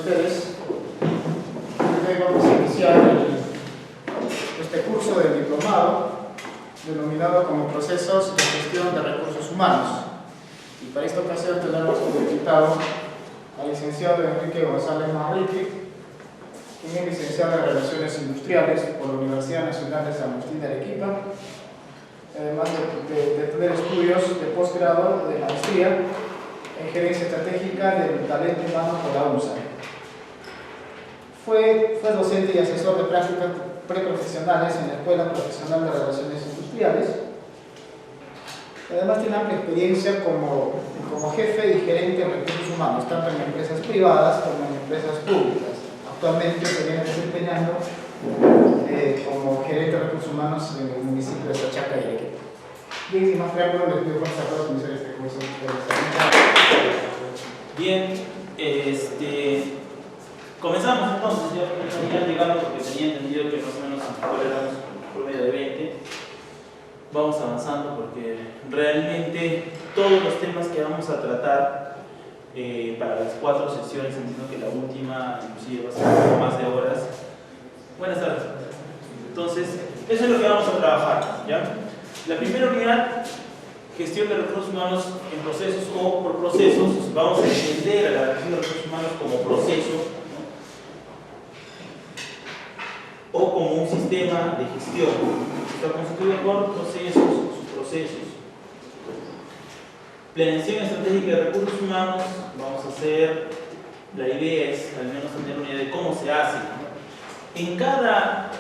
ustedes. Hoy vamos a iniciar este curso del diplomado denominado como Procesos de Gestión de Recursos Humanos. Y para esta ocasión tenemos como invitado al licenciado Enrique González Manrique, quien es licenciado en Relaciones Industriales por la Universidad Nacional de San Agustín de Arequipa, además de tener estudios de posgrado de maestría en Gerencia Estratégica del Talento Humano por la UNSA. Fue docente y asesor de prácticas preprofesionales en la Escuela Profesional de Relaciones Industriales. Además tiene amplia experiencia como jefe y gerente de recursos humanos, tanto en empresas privadas como en empresas públicas. Actualmente se viene desempeñando como gerente de recursos humanos en el municipio de Sachaca y Arequipa. Bien, sin más preámbulo, les pido por favor iniciar este curso. Bien, comenzamos entonces. Ya venía llegando porque tenía entendido que más o menos éramos un promedio de 20. Vamos avanzando porque realmente todos los temas que vamos a tratar para las 4 sesiones, entiendo que la última inclusive va a ser un poco más de horas. Buenas tardes. Entonces, eso es lo que vamos a trabajar, ¿ya? La primera unidad, gestión de recursos humanos en procesos o por procesos. Vamos a entender a la gestión de recursos humanos como proceso, ¿no? O como un sistema de gestión. Está constituido por procesos, subprocesos. Planeación estratégica de recursos humanos. Vamos a hacer, la idea es al menos tener una idea de cómo se hace, ¿no? En cada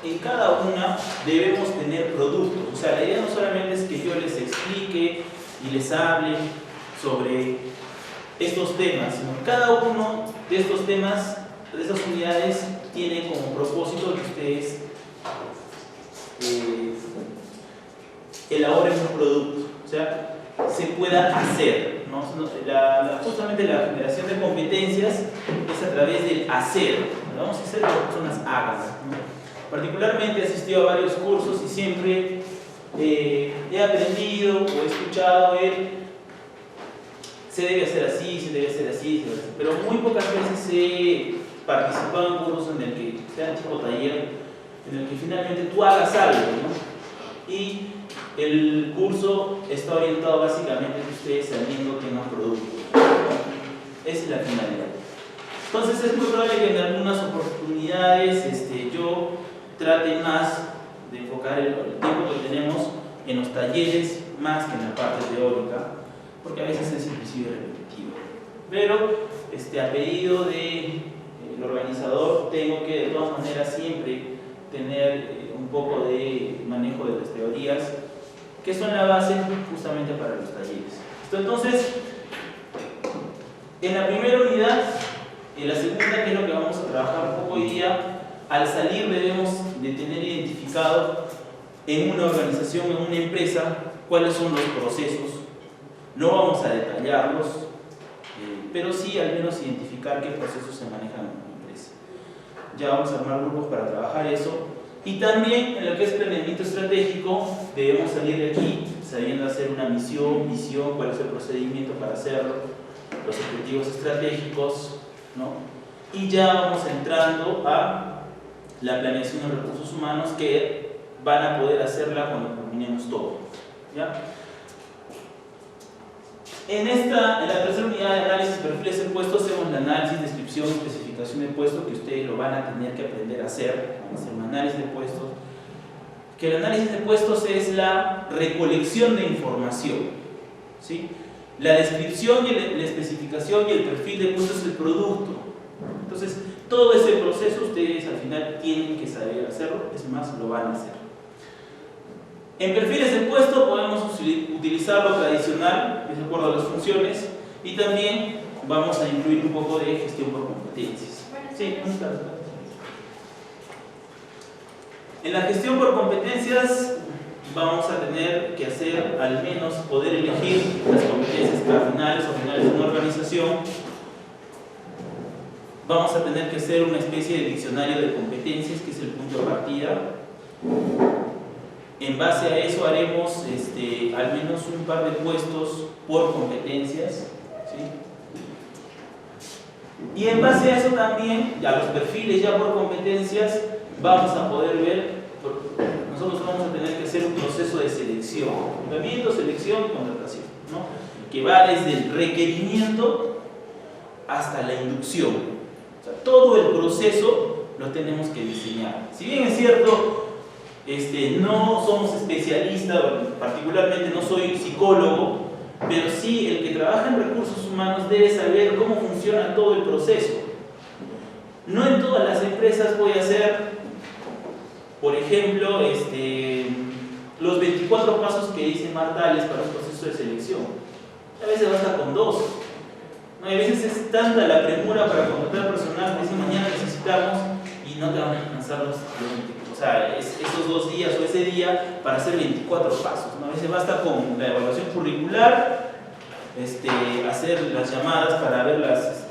una debemos tener productos. O sea, la idea no solamente es que yo les explique y les hable sobre estos temas, sino cada uno de estos temas, de estas unidades, tiene como propósito que ustedes elaboren un producto. O sea, se pueda hacer, ¿no? Justamente la generación de competencias es a través del hacer. Vamos a hacer que las personas hagan, ¿no? Particularmente he asistido a varios cursos y siempre he aprendido o he escuchado se debe hacer así, se debe hacer así, pero muy pocas veces he participado en cursos en el que sea tipo taller, en el que finalmente tú hagas algo, ¿no? Y el curso está orientado básicamente a que ustedes saliendo tengan productos, ¿no? Esa es la finalidad. Entonces es muy probable que en algunas oportunidades yo trate más de enfocar el tiempo que tenemos en los talleres más que en la parte teórica, porque a veces es inclusive repetitivo. Pero a pedido del organizador tengo que de todas maneras siempre tener un poco de manejo de las teorías, que son la base justamente para los talleres. Entonces, en la primera unidad, en la segunda, que es lo que vamos a trabajar un poco hoy día, al salir debemos de tener identificado en una organización, en una empresa, cuáles son los procesos. No vamos a detallarlos, pero sí al menos identificar qué procesos se manejan en una empresa. Ya vamos a armar grupos para trabajar eso. Y también en lo que es planeamiento estratégico, debemos salir de aquí sabiendo hacer una misión, visión, cuál es el procedimiento para hacerlo, los objetivos estratégicos, ¿no? Y ya vamos entrando a la planeación de recursos humanos, que van a poder hacerla cuando terminemos todo, ¿ya? En la tercera unidad de análisis de perfiles de puestos hacemos el análisis, descripción, especificación de puestos, que ustedes lo van a tener que aprender a hacer. Vamos a hacer un análisis de puestos, que el análisis de puestos es la recolección de información, ¿sí? La descripción y la especificación y el perfil de puestos es el producto. Entonces, todo ese proceso ustedes al final tienen que saber hacerlo, es más, lo van a hacer. En perfiles de puesto podemos utilizar lo tradicional, de acuerdo a las funciones, y también vamos a incluir un poco de gestión por competencias. Sí, en la gestión por competencias vamos a tener que hacer, al menos, poder elegir las competencias cardinales o finales de una organización. Vamos a tener que hacer una especie de diccionario de competencias, que es el punto de partida. En base a eso haremos al menos un par de puestos por competencias, ¿sí? Y en base a eso también, ya los perfiles ya por competencias, vamos a poder ver, nosotros vamos a tener que hacer un proceso de selección, reclutamiento, selección y contratación, ¿no? Que va desde el requerimiento hasta la inducción. O sea, todo el proceso lo tenemos que diseñar. Si bien es cierto, no somos especialistas, particularmente no soy psicólogo, pero sí el que trabaja en recursos humanos debe saber cómo funciona todo el proceso. No en todas las empresas voy a hacer, por ejemplo, los 24 pasos que dice Martales para un proceso de selección. A veces basta con 2. ¿No? A veces es tanta la premura para contratar personal que dice mañana necesitamos y no te van a alcanzar los 24. O sea, esos 2 días o ese día para hacer 24 pasos, ¿no? A veces basta con la evaluación curricular, hacer las llamadas para verlas,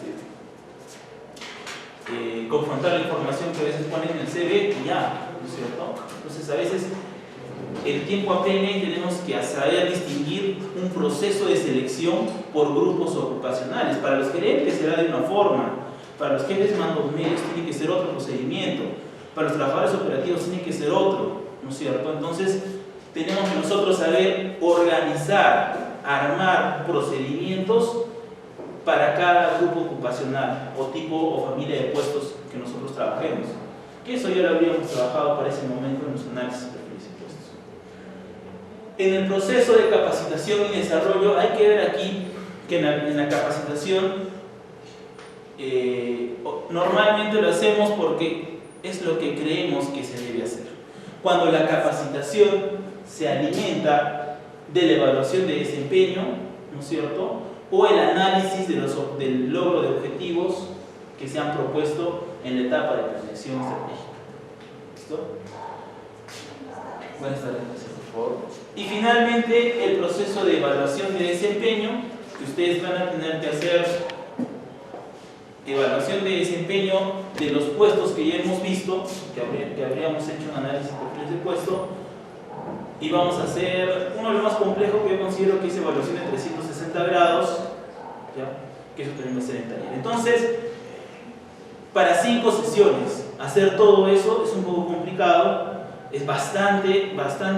confrontar la información que a veces ponen en el CV y ya, ¿no es cierto? Entonces a veces el tiempo apremia y tenemos que saber distinguir un proceso de selección por grupos ocupacionales. Para los gerentes será de una forma, para los jefes mandos medios tiene que ser otro procedimiento, para los trabajadores operativos tiene que ser otro, ¿no es cierto? Entonces tenemos que nosotros saber organizar, armar procedimientos para cada grupo ocupacional o tipo o familia de puestos que nosotros trabajemos. Que eso ya lo habríamos trabajado para ese momento en los análisis de perfiles y puestos. En el proceso de capacitación y desarrollo hay que ver aquí que en la capacitación normalmente lo hacemos porque es lo que creemos que se debe hacer. Cuando la capacitación se alimenta de la evaluación de desempeño, ¿no es cierto?, o el análisis del logro de objetivos que se han propuesto en la etapa de planeación estratégica. ¿Listo? Buenas tardes, por favor. Y finalmente, el proceso de evaluación de desempeño, que ustedes van a tener que hacer evaluación de desempeño de los puestos que ya hemos visto, que habríamos hecho un análisis de perfiles de puesto, y vamos a hacer uno de los más complejos que yo considero que es evaluación de 360 grados, ¿ya? Que eso también va a ser en taller. Entonces, para 5 sesiones hacer todo eso es un poco complicado, es bastante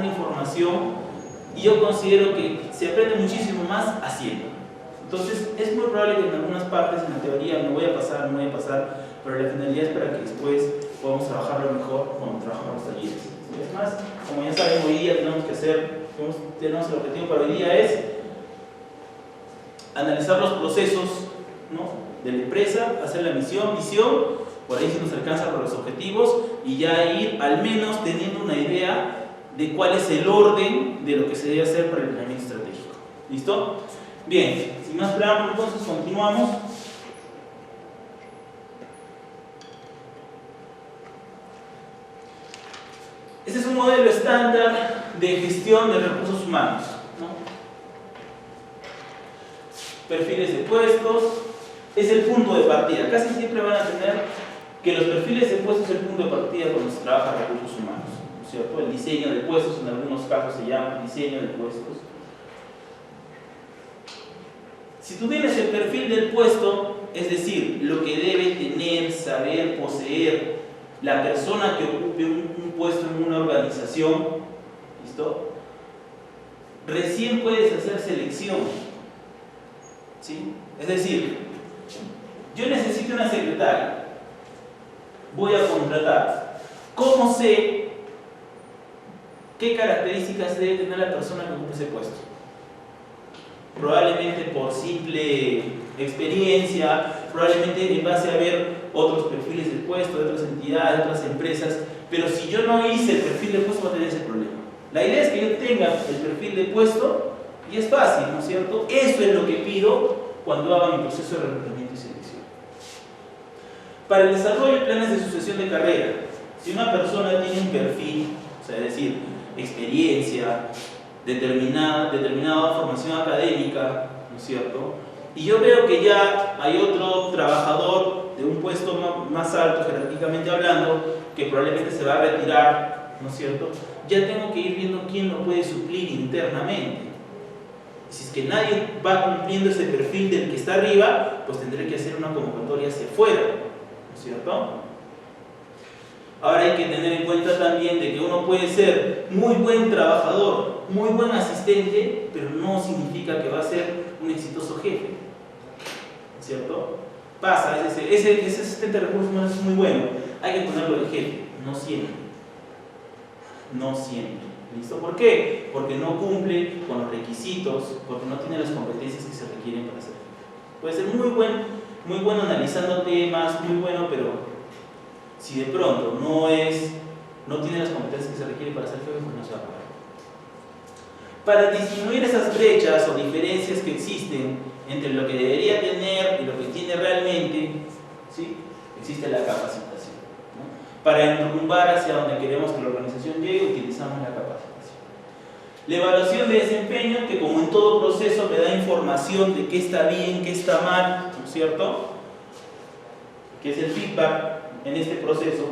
información, y yo considero que se aprende muchísimo más haciendo. Entonces, es muy probable que en algunas partes en la teoría no voy a pasar, pero la finalidad es para que después podamos trabajarlo mejor cuando trabajamos los talleres. Es más, como ya saben, hoy día tenemos el objetivo para hoy día es analizar los procesos, ¿no?, de la empresa, hacer la misión, visión, por ahí si nos alcanza por los objetivos y ya ir al menos teniendo una idea de cuál es el orden de lo que se debe hacer para el planeamiento estratégico. ¿Listo? Bien, sin más preámbulo, entonces continuamos. Este es un modelo estándar de gestión de recursos humanos, ¿no? Perfiles de puestos es el punto de partida. Casi siempre van a tener que los perfiles de puestos es el punto de partida cuando se trabaja recursos humanos, ¿no es cierto? El diseño de puestos, en algunos casos se llama diseño de puestos. Si tú tienes el perfil del puesto, es decir, lo que debe tener, saber, poseer la persona que ocupe un puesto en una organización, ¿listo?, recién puedes hacer selección, ¿sí? Es decir, yo necesito una secretaria, voy a contratar. ¿Cómo sé qué características debe tener la persona que ocupe ese puesto? Probablemente por simple experiencia, probablemente en base a ver otros perfiles de puesto, de otras entidades, de otras empresas, pero si yo no hice el perfil de puesto, voy a tener ese problema. La idea es que yo tenga el perfil de puesto y es fácil, ¿no es cierto? Eso es lo que pido cuando haga mi proceso de reclutamiento y selección. Para el desarrollo de planes de sucesión de carrera, si una persona tiene un perfil, o sea, es decir, experiencia, determinada formación académica, ¿no es cierto?, y yo veo que ya hay otro trabajador de un puesto más alto, jerárquicamente hablando, que probablemente se va a retirar, ¿no es cierto?, ya tengo que ir viendo quién lo puede suplir internamente. Y si es que nadie va cumpliendo ese perfil del que está arriba, pues tendré que hacer una convocatoria hacia afuera, ¿no es cierto? Ahora hay que tener en cuenta también de que uno puede ser muy buen trabajador, muy buen asistente, pero no significa que va a ser un exitoso jefe, ¿cierto? Pasa, ese asistente de recursos humanos es muy bueno, hay que ponerlo de jefe, no siempre. No siempre. ¿Listo? ¿Por qué? Porque no cumple con los requisitos, porque no tiene las competencias que se requieren para ser jefe. Puede ser muy bueno analizando temas, muy bueno, pero si de pronto no tiene las competencias que se requieren para ser jefe, pues no se va a poder. Para disminuir esas brechas o diferencias que existen entre lo que debería tener y lo que tiene realmente, ¿sí? Existe la capacitación, ¿no? Para enrumbar hacia donde queremos que la organización llegue, utilizamos la capacitación. La evaluación de desempeño, que como en todo proceso me da información de qué está bien, qué está mal, ¿no es cierto? Que es el feedback en este proceso.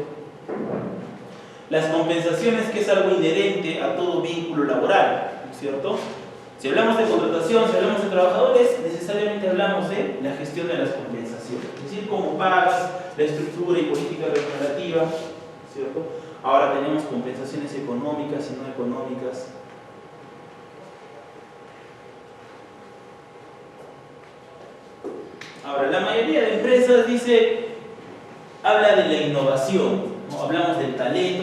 Las compensaciones, que es algo inherente a todo vínculo laboral, ¿no es cierto? Si hablamos de contratación, si hablamos de trabajadores, necesariamente hablamos de la gestión de las compensaciones, es decir, cómo pagas, la estructura y política remunerativa, ¿no es cierto? Ahora tenemos compensaciones económicas y no económicas. Ahora, la mayoría de empresas habla de la innovación, ¿no? Hablamos del talento,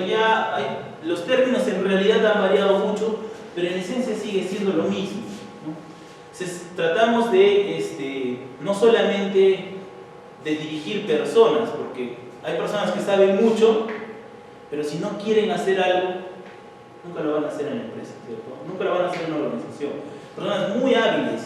los términos en realidad han variado mucho, pero en esencia sigue siendo lo mismo, ¿no? Entonces, tratamos de no solamente de dirigir personas, porque hay personas que saben mucho, pero si no quieren hacer algo, nunca lo van a hacer en la empresa, ¿cierto? Nunca lo van a hacer en una organización. Personas muy hábiles,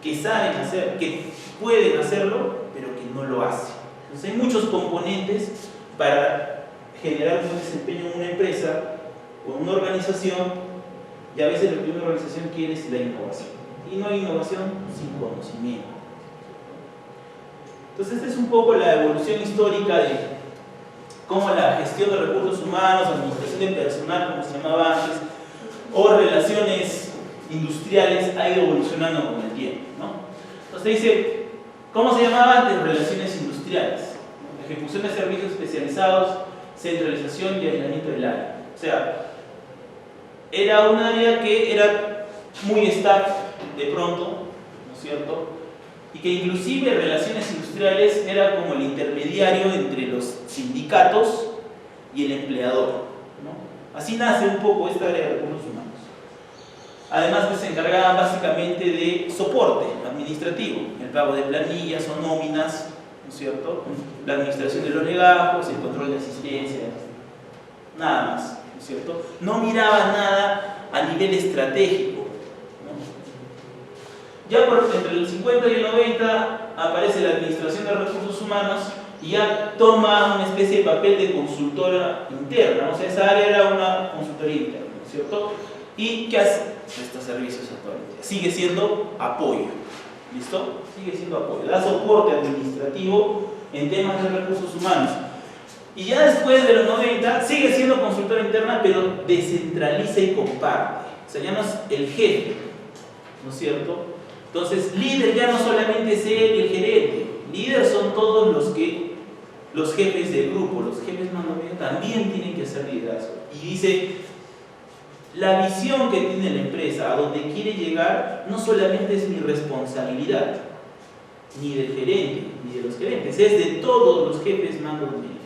que saben hacer, que pueden hacerlo, pero que no lo hacen. Entonces hay muchos componentes para generar un desempeño en una empresa o en una organización, y a veces lo que una organización quiere es la innovación. Y no hay innovación sin conocimiento. Entonces esta es un poco la evolución histórica de cómo la gestión de recursos humanos, administración de personal, como se llamaba antes, o relaciones industriales ha ido evolucionando con el tiempo, ¿no? Entonces dice, ¿cómo se llamaba antes? Relaciones industriales, ¿no? Ejecución de servicios especializados, centralización y aislamiento del área. O sea, era un área que era muy staff de pronto, ¿no es cierto? Y que inclusive relaciones industriales era como el intermediario entre los sindicatos y el empleador, ¿no? Así nace un poco esta área de recursos humanos. Además, pues, se encargaban básicamente de soporte administrativo, el pago de planillas o nóminas, ¿no es cierto? La administración de los legajos, el control de asistencia, nada más, ¿no es cierto? No miraba nada a nivel estratégico, ¿no? Ya entre el 50 y el 90 aparece la administración de recursos humanos y ya toma una especie de papel de consultora interna, o sea, esa área era una consultoría interna, ¿no es cierto? ¿Y qué hace? Presta servicios actualmente. Sigue siendo apoyo. ¿Listo? Sigue siendo apoyo. Da soporte administrativo en temas de recursos humanos. Y ya después de los 90 sigue siendo consultora interna, pero descentraliza y comparte. O sea, ya no es el jefe, ¿no es cierto? Entonces, líder ya no solamente es él y el gerente. Líder son todos los jefes del grupo, los jefes mandomedios también tienen que hacer liderazgo. Y dice, la visión que tiene la empresa, a donde quiere llegar, no solamente es mi responsabilidad, ni del gerente, ni de los gerentes, es de todos los jefes mandomedios.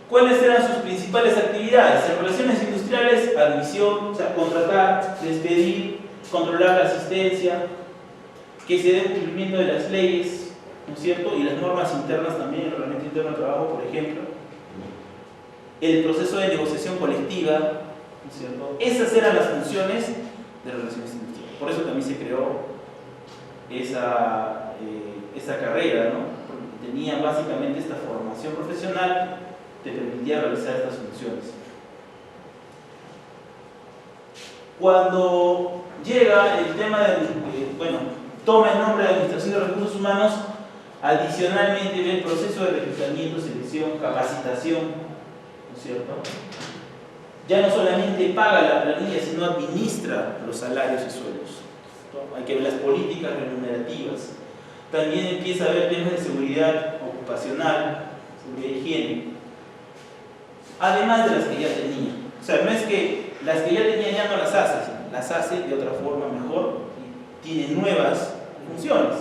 ¿Cuáles eran sus principales actividades? En relaciones industriales, admisión, o sea, contratar, despedir, controlar la asistencia, que se dé cumplimiento de las leyes, ¿no es cierto? Y las normas internas también, el reglamento interno de trabajo, por ejemplo. El proceso de negociación colectiva, ¿no es cierto? Esas eran las funciones de relaciones industriales. Por eso también se creó esa carrera, ¿no? Porque tenía básicamente esta formación profesional, te permitía realizar estas funciones. Cuando llega el tema toma el nombre de Administración de Recursos Humanos, adicionalmente ve el proceso de reclutamiento, selección, capacitación, ¿no es cierto? ya no solamente paga la planilla, sino administra los salarios y sueldos. ¿No? Hay que ver las políticas remunerativas. También empieza a haber temas de seguridad ocupacional, seguridad y higiene, además de las que ya tenía. O sea, no es que las que ya tenía ya no las hace, sino las hace de otra forma mejor y tiene nuevas funciones.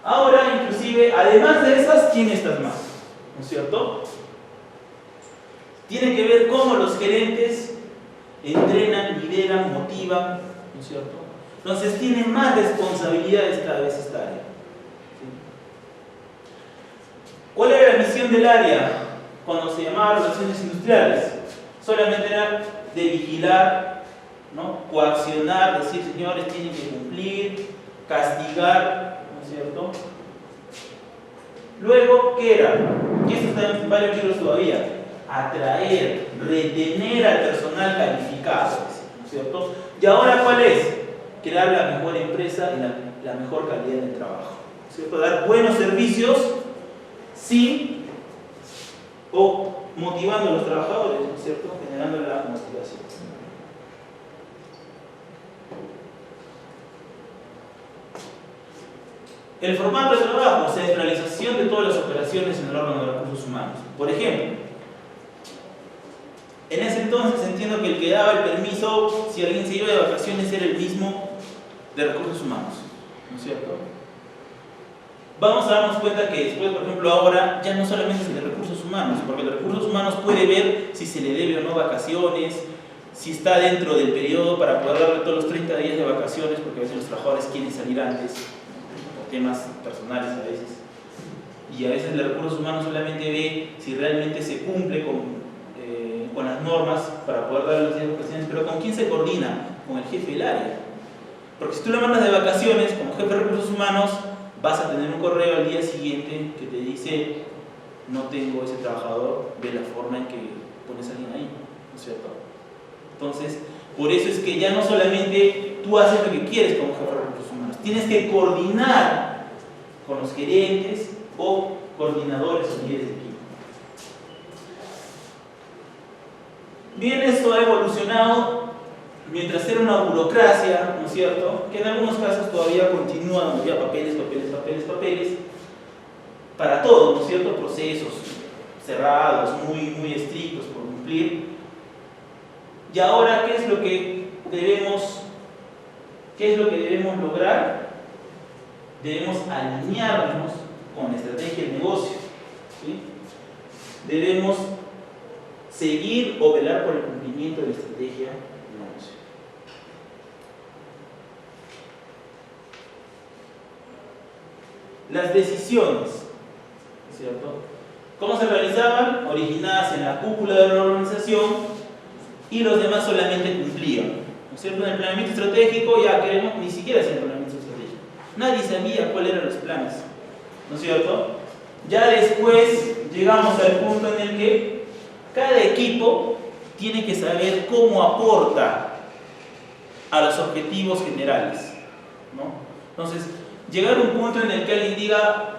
Ahora, inclusive, además de esas, tiene estas más, ¿no es cierto? Tiene que ver cómo los gerentes entrenan, lideran, motivan, ¿no es cierto? Entonces tienen más responsabilidades cada vez esta área. ¿Sí? ¿Cuál era la misión del área cuando se llamaba relaciones industriales? Solamente era de vigilar, ¿no? Coaccionar, decir, señores, tienen que cumplir, castigar, ¿no es cierto? Luego, ¿qué era? Y esto está en varios libros todavía. Atraer, retener al personal calificado, ¿no es cierto? Y ahora, ¿cuál es? Crear la mejor empresa y la mejor calidad de trabajo, ¿no es cierto? Dar buenos servicios sin o motivando a los trabajadores, ¿no es cierto? Generando la motivación. El formato de trabajo, centralización de todas las operaciones en el órgano de recursos humanos. Por ejemplo, en ese entonces entiendo que el que daba el permiso, si alguien se iba de vacaciones, era el mismo de recursos humanos, ¿no es cierto? Vamos a darnos cuenta que después, por ejemplo, ahora ya no solamente es el de recursos humanos, porque el de recursos humanos puede ver si se le debe o no vacaciones, si está dentro del periodo para poder darle todos los 30 días de vacaciones, porque a veces los trabajadores quieren salir antes, por temas personales a veces, y a veces el de recursos humanos solamente ve si realmente se cumple con las normas para poder darle los días de vacaciones. Pero ¿con quién se coordina? Con el jefe del área. Porque si tú le mandas de vacaciones como jefe de recursos humanos, vas a tener un correo al día siguiente que te dice: no tengo ese trabajador, ve la forma en que pones a alguien ahí, ¿no es cierto? Entonces, por eso es que ya no solamente tú haces lo que quieres como jefe de recursos humanos, tienes que coordinar con los gerentes o coordinadores o líderes de equipo. Bien, esto ha evolucionado mientras era una burocracia, ¿no es cierto? Que en algunos casos todavía continúa, donde había papeles, para todo, ¿no es cierto? Procesos cerrados, muy estrictos por cumplir. Y ahora, ¿qué es lo que debemos lograr? Debemos alinearnos con la estrategia del negocio, ¿sí? Debemos seguir o velar por el cumplimiento de la estrategia del negocio. Las decisiones, ¿cierto? ¿Cómo se realizaban? Originadas en la cúpula de la organización y los demás solamente cumplían, ¿no es cierto? En el planeamiento estratégico ya queremos, ni siquiera hacer planeamiento estratégico. Nadie sabía cuáles eran los planes, ¿no es cierto? Ya después llegamos al punto en el que cada equipo tiene que saber cómo aporta a los objetivos generales, ¿no? Entonces, llegar a un punto en el que alguien diga: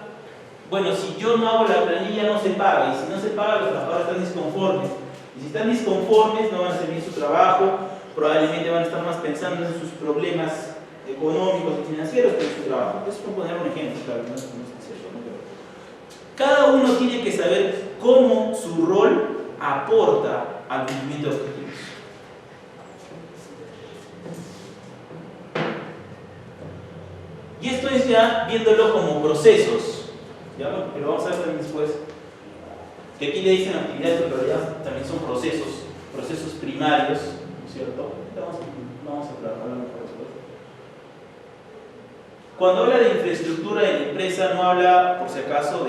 bueno, si yo no hago la planilla no se paga, y si no se paga los trabajadores están disconformes, y si están disconformes no van a hacer bien su trabajo, probablemente van a estar más pensando en sus problemas económicos y financieros que en su trabajo. Eso es por poner un ejemplo, claro, no es cierto, ¿no? Pero cada uno tiene que saber cómo su rol aporta al cumplimiento de objetivos. Y esto es ya viéndolo como procesos, ¿ya? Pero vamos a ver también después que aquí le dicen actividades, pero en realidad también son procesos primarios, ¿no es cierto? Vamos a hablar mejor después. Cuando habla de infraestructura de la empresa, no habla, por si acaso,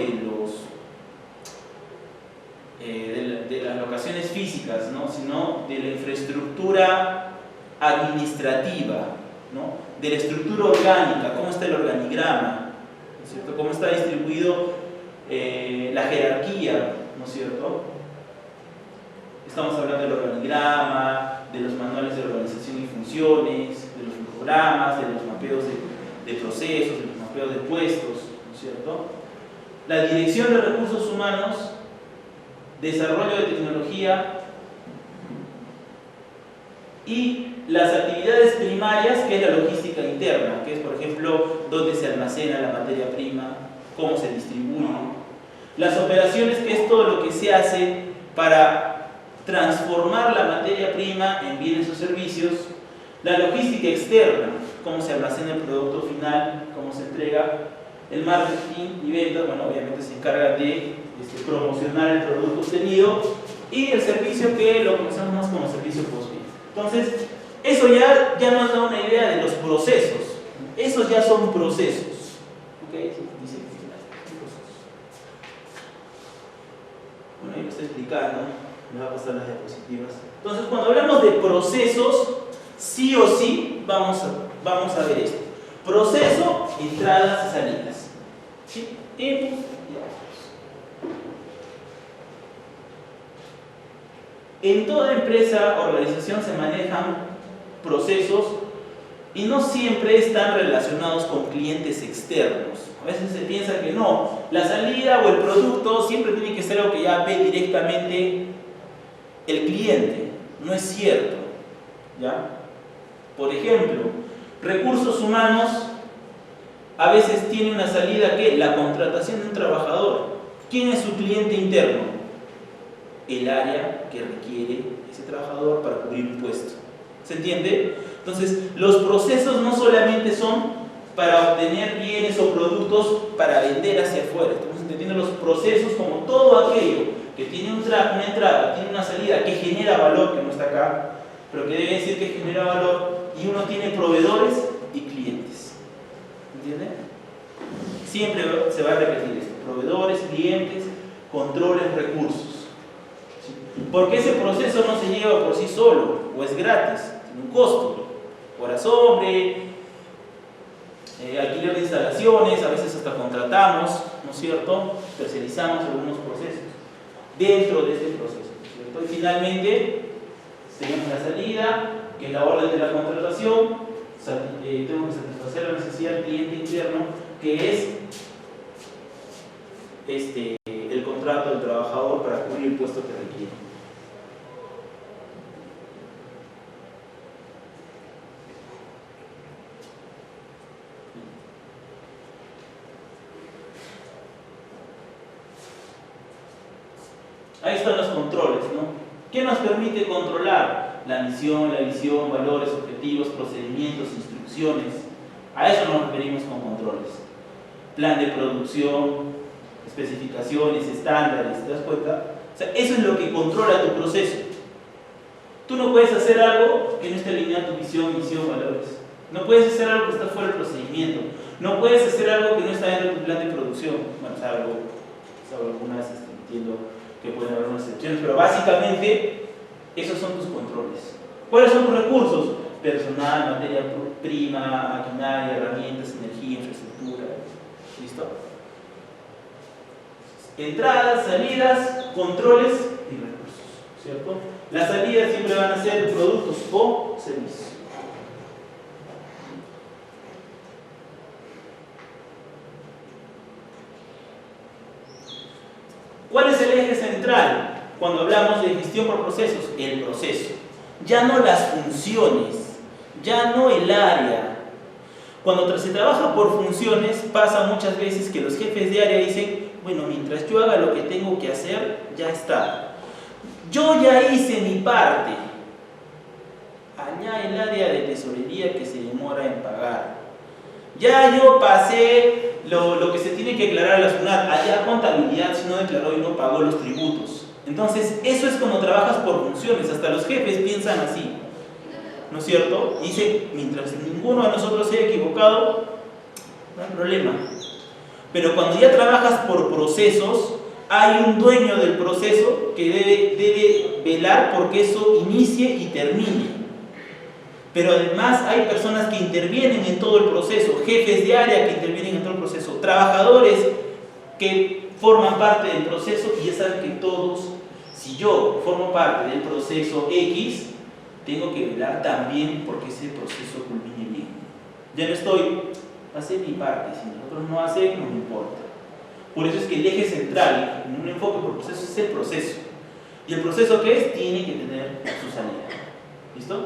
de las locaciones físicas, ¿no? Sino de la infraestructura administrativa, ¿no? De la estructura orgánica, cómo está el organigrama, ¿no es cierto? Cómo está distribuido la jerarquía, ¿no es cierto? Estamos hablando del organigrama, de los manuales de organización y funciones, de los programas, de los mapeos de procesos, de los mapeos de puestos, ¿no es cierto? La dirección de recursos humanos, desarrollo de tecnología y las actividades primarias, que es la logística interna, que es, por ejemplo, dónde se almacena la materia prima, cómo se distribuye. Las operaciones, que es todo lo que se hace para transformar la materia prima en bienes o servicios. La logística externa, cómo se almacena el producto final, cómo se entrega. El marketing y ventas, bueno, obviamente se encarga de promocionar el producto obtenido. Y el servicio, que lo conocemos más como servicio postventa. Entonces, eso ya nos da una idea de los procesos. Esos ya son procesos. ¿Ok? Dice procesos. Bueno, ahí lo estoy explicando. Me va a pasar las diapositivas. Entonces, cuando hablamos de procesos, sí o sí vamos a ver esto. Proceso, entradas y salidas. ¿Sí? Input y outputs. En toda empresa o organización se manejan procesos y no siempre están relacionados con clientes externos. A veces se piensa que no, la salida o el producto siempre tiene que ser algo que ya ve directamente el cliente. No es cierto, ¿ya? Por ejemplo, recursos humanos a veces tiene una salida que la contratación de un trabajador. ¿Quién es su cliente interno? El área que requiere ese trabajador para cubrir un puesto. ¿Se entiende? Entonces, los procesos no solamente son para obtener bienes o productos para vender hacia afuera. Estamos entendiendo los procesos como todo aquello que tiene una entrada, tiene una salida, que genera valor, que no está acá, pero que debe decir que genera valor, y uno tiene proveedores y clientes. ¿Entiende? Siempre se va a repetir esto: proveedores, clientes, controles, recursos. ¿Sí? Porque ese proceso no se lleva por sí solo, o es gratis, tiene un costo. Horas hombre, alquiler de instalaciones, a veces hasta contratamos, ¿no es cierto? Tercerizamos algunos procesos dentro de este proceso, ¿cierto? Y finalmente tenemos la salida, que es la orden de la contratación. Tengo que satisfacer la necesidad del cliente interno, que es el contrato del trabajador para cubrir el puesto que requiere. Ahí están los controles, ¿no? ¿Qué nos permite controlar? La misión, la visión, valores, objetivos, procedimientos, instrucciones. A eso nos referimos con controles. Plan de producción, especificaciones, estándares, ¿te das cuenta? O sea, eso es lo que controla tu proceso. Tú no puedes hacer algo que no esté alineado a tu visión, misión, valores. No puedes hacer algo que está fuera del procedimiento. No puedes hacer algo que no está dentro de tu plan de producción. Bueno, salvo algunas, entiendo que pueden haber unas excepciones, pero básicamente esos son tus controles. ¿Cuáles son tus recursos? Personal, materia prima, maquinaria, herramientas, energía, infraestructura. ¿Listo? Entradas, salidas, controles y recursos, ¿cierto? Las salidas siempre van a ser productos o servicios. ¿Cuál es el eje central cuando hablamos de gestión por procesos? El proceso. Ya no las funciones, ya no el área. Cuando se trabaja por funciones, pasa muchas veces que los jefes de área dicen: bueno, mientras yo haga lo que tengo que hacer, ya está. Yo ya hice mi parte. Allá el área de tesorería que se demora en pagar. Ya yo pasé lo que se tiene que declarar a la SUNAT. Allá contabilidad, si no declaró y no pagó los tributos. Entonces, eso es cuando trabajas por funciones. Hasta los jefes piensan así, ¿no es cierto? Y dice: mientras ninguno de nosotros se haya equivocado, no hay problema. Pero cuando ya trabajas por procesos, hay un dueño del proceso que debe velar porque eso inicie y termine. Pero además hay personas que intervienen en todo el proceso, jefes de área que intervienen en todo el proceso, trabajadores que forman parte del proceso, y ya saben que todos, si yo formo parte del proceso X, tengo que velar también porque ese proceso culmine bien. Ya no estoy, hacer mi parte, si nosotros no hacemos, no me importa. Por eso es que el eje central en un enfoque por proceso es el proceso. ¿Y el proceso qué es? Tiene que tener su salida. ¿Listo?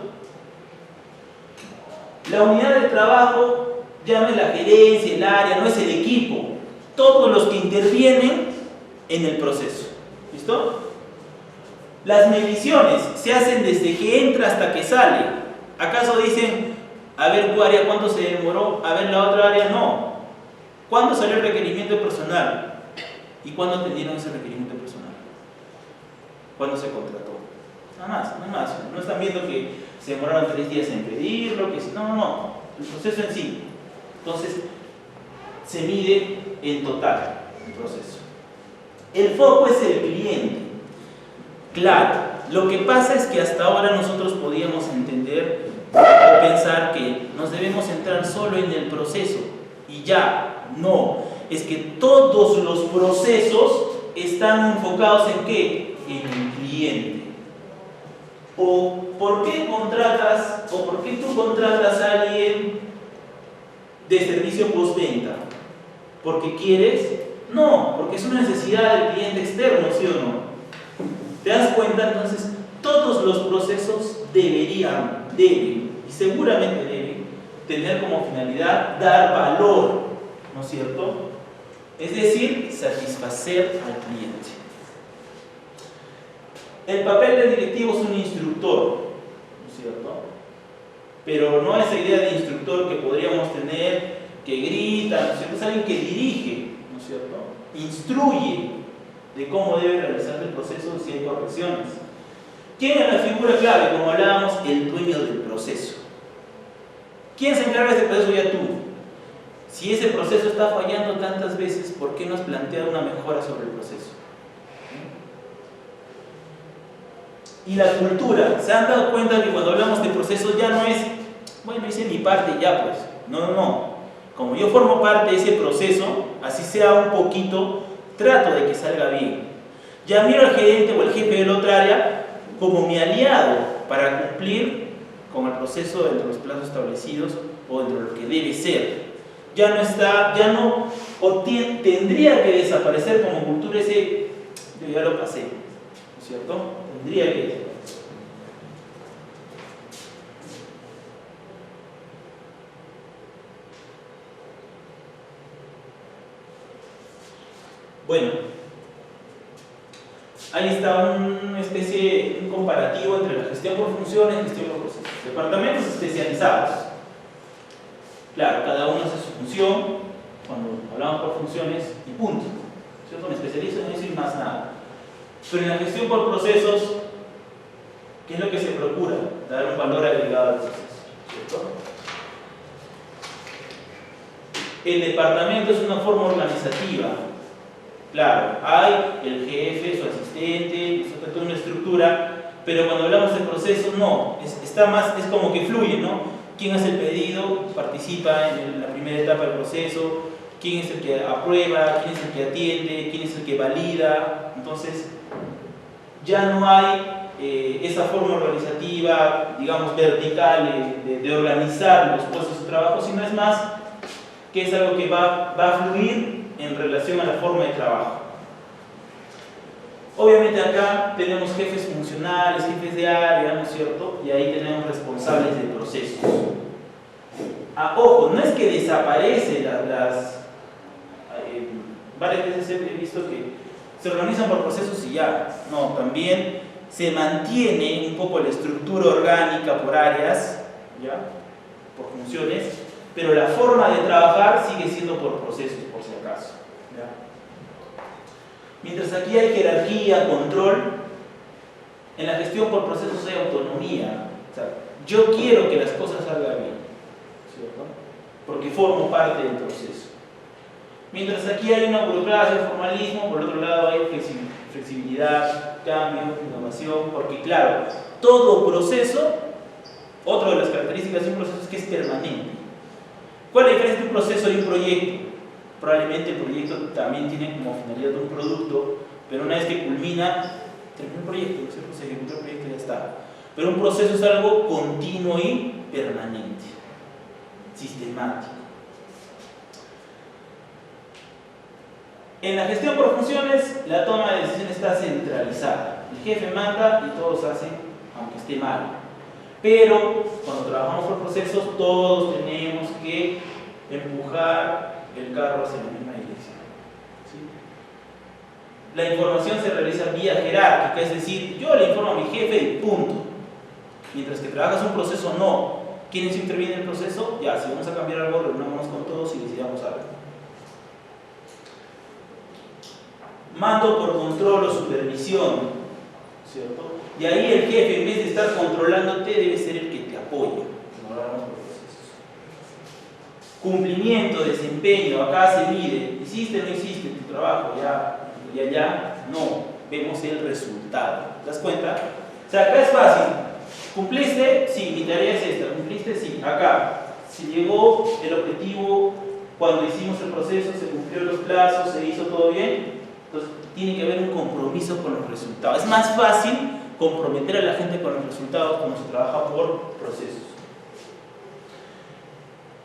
La unidad de trabajo ya no es la gerencia, el área, no es el equipo. Todos los que intervienen en el proceso. ¿Listo? Las mediciones se hacen desde que entra hasta que sale. ¿Acaso dicen, a ver tu área cuánto se demoró, a ver la otra área? No. ¿Cuándo salió el requerimiento personal? ¿Y cuándo atendieron ese requerimiento personal? ¿Cuándo se contrató? Nada más. No están viendo que se demoraron 3 días en pedirlo, que no. El proceso en sí. Entonces, se mide en total el proceso. El foco es el cliente. Claro, lo que pasa es que hasta ahora nosotros podíamos entender o pensar que nos debemos centrar solo en el proceso y ya. No, es que todos los procesos están enfocados en ¿qué? En el cliente. ¿O por qué tú contratas a alguien de servicio postventa? ¿Porque quieres? No, porque es una necesidad del cliente externo, ¿sí o no? ¿Te das cuenta? Entonces, todos los procesos deben, y seguramente deben, tener como finalidad dar valor, ¿no es cierto? Es decir, satisfacer al cliente. El papel del directivo es un instructor, ¿no es cierto? Pero no esa idea de instructor que podríamos tener, que grita, ¿no es cierto? Es alguien que dirige, ¿no es cierto? Instruye de cómo debe realizarse el proceso si hay correcciones. ¿Quién es la figura clave? Como hablábamos, el dueño del proceso. ¿Quién se encarga de ese proceso? Ya tú. Si ese proceso está fallando tantas veces, ¿por qué no has planteado una mejora sobre el proceso? Y la cultura, ¿se han dado cuenta que cuando hablamos de procesos ya no es, bueno, hice mi parte y ya pues? No. Como yo formo parte de ese proceso, así sea un poquito, trato de que salga bien. Ya miro al gerente o al jefe de la otra área como mi aliado para cumplir con el proceso dentro de los plazos establecidos o dentro de lo que debe ser. Tendría que desaparecer como cultura ese, yo ya lo pasé, ¿no es cierto? Tendría que desaparecer. Bueno, ahí está un comparativo entre la gestión por funciones y gestión por procesos. Departamentos especializados. Claro, cada uno hace su función, cuando hablamos por funciones, y punto. ¿Cierto? Me especializo en eso y más nada. Pero en la gestión por procesos, ¿qué es lo que se procura? Dar un valor agregado al proceso. ¿Cierto? El departamento es una forma organizativa. Claro, hay el jefe, su asistente, toda una estructura, pero cuando hablamos de procesos, no, es como que fluye, ¿no? ¿Quién hace el pedido? Participa en la primera etapa del proceso. ¿Quién es el que aprueba? ¿Quién es el que atiende? ¿Quién es el que valida? Entonces, ya no hay esa forma organizativa, digamos, vertical de organizar los puestos de trabajo, sino es más que es algo que va a fluir en relación a la forma de trabajo. Obviamente acá tenemos jefes funcionales, jefes de área, ¿no es cierto? Y ahí tenemos responsables de procesos. Ojo, no es que desaparecen varias veces he visto que se organizan por procesos y ya. No, también se mantiene un poco la estructura orgánica por áreas, ¿ya? Por funciones, pero la forma de trabajar sigue siendo por procesos, por si acaso. ¿Ya? Mientras aquí hay jerarquía, control, en la gestión por procesos hay autonomía. O sea, yo quiero que las cosas salgan bien, ¿cierto? Porque formo parte del proceso. Mientras aquí hay una burocracia, formalismo, por otro lado hay flexibilidad, cambio, innovación, porque claro, todo proceso, otra de las características de un proceso es que es permanente. ¿Cuál es la diferencia de un proceso y un proyecto? Probablemente el proyecto también tiene como finalidad un producto, pero una vez que culmina, termina el proyecto, ¿cierto? Se ejecuta el proyecto y ya está. Pero un proceso es algo continuo y permanente, sistemático. En la gestión por funciones, la toma de decisión está centralizada. El jefe manda y todos hacen, aunque esté mal. Pero cuando trabajamos por procesos, todos tenemos que empujar el carro hacia la misma dirección. ¿Sí? La información se realiza vía jerárquica, es decir, yo le informo a mi jefe y punto. Mientras que trabajas un proceso, no. ¿Quiénes intervienen en el proceso? Ya, si vamos a cambiar algo, reunámonos con todos y decidamos algo. Mando por control o supervisión, ¿cierto? Y ahí el jefe, en vez de estar controlándote, debe ser el que te apoya. No hablamos por procesos. Cumplimiento, desempeño, acá se mide. ¿Hiciste o no hiciste tu trabajo? Ya, no. Vemos el resultado. ¿Te das cuenta? O sea, acá es fácil. ¿Cumpliste? Sí, mi tarea es esta. ¿Cumpliste? Sí. Acá. Si llegó el objetivo cuando hicimos el proceso, se cumplió los plazos, se hizo todo bien. Entonces, tiene que haber un compromiso con los resultados. Es más fácil comprometer a la gente con los resultados cuando se trabaja por procesos.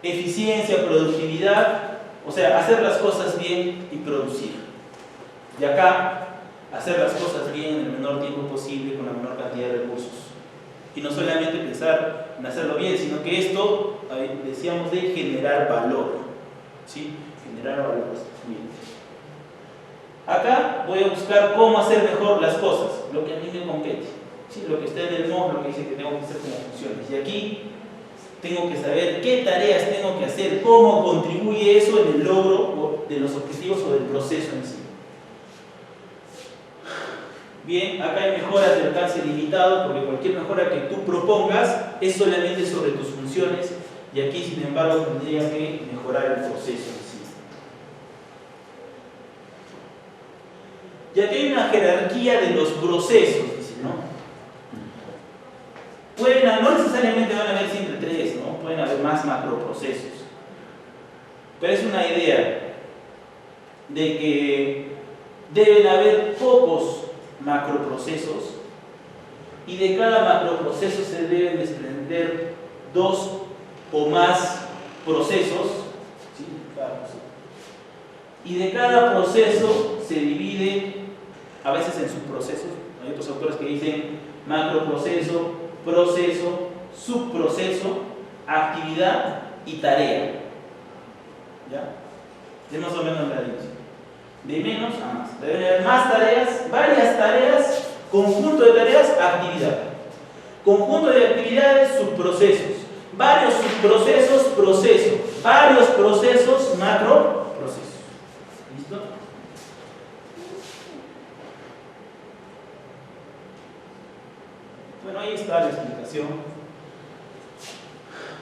Eficiencia, productividad, o sea, hacer las cosas bien y producir. Y acá, hacer las cosas bien en el menor tiempo posible con la menor cantidad de recursos. Y no solamente pensar en hacerlo bien, sino que esto, decíamos, de generar valor. ¿Sí? Generar valor a nuestros clientes. Acá voy a buscar cómo hacer mejor las cosas, lo que a mí me compete. ¿Sí? Lo que está en el MOS, lo que dice que tengo que hacer como funciones. Y aquí tengo que saber qué tareas tengo que hacer, cómo contribuye eso en el logro de los objetivos o del proceso en sí. Bien, acá hay mejoras de alcance limitado, porque cualquier mejora que tú propongas es solamente sobre tus funciones, y aquí, sin embargo, tendría que mejorar el proceso en sí. Y aquí hay una jerarquía de los procesos, dice, ¿no? No necesariamente van a haber siempre tres, ¿no? Pueden haber más macroprocesos. Pero es una idea de que deben haber pocos macroprocesos y de cada macroproceso se deben desprender dos o más procesos, ¿sí? Y de cada proceso se divide a veces en subprocesos. Hay otros autores que dicen macroproceso, proceso, subproceso, actividad y tarea. ¿Ya? Es más o menos la división. De menos a más. Deben haber más tareas, varias tareas, conjunto de tareas, actividad. Conjunto de actividades, subprocesos. Varios subprocesos, proceso. Varios procesos, macroprocesos. ¿Listo? Bueno, ahí está la explicación.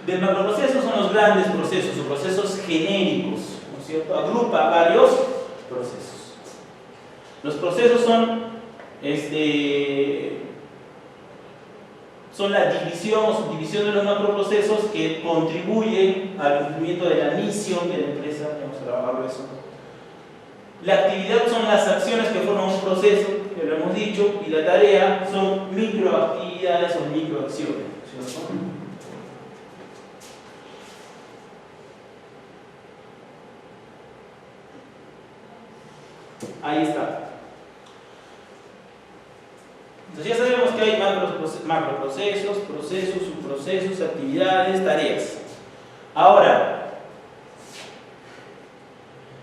Del macroproceso son los grandes procesos, o procesos genéricos, ¿no es cierto? Agrupa varios procesos. Los procesos son la división o subdivisión de los macroprocesos que contribuyen al cumplimiento de la misión de la empresa. Hemos trabajado eso. La actividad son las acciones que forman un proceso, que lo hemos dicho, y la tarea son microactividades o microacciones, ¿cierto? Ahí está. Entonces ya sabemos que hay macroprocesos, procesos, subprocesos, actividades, tareas. Ahora,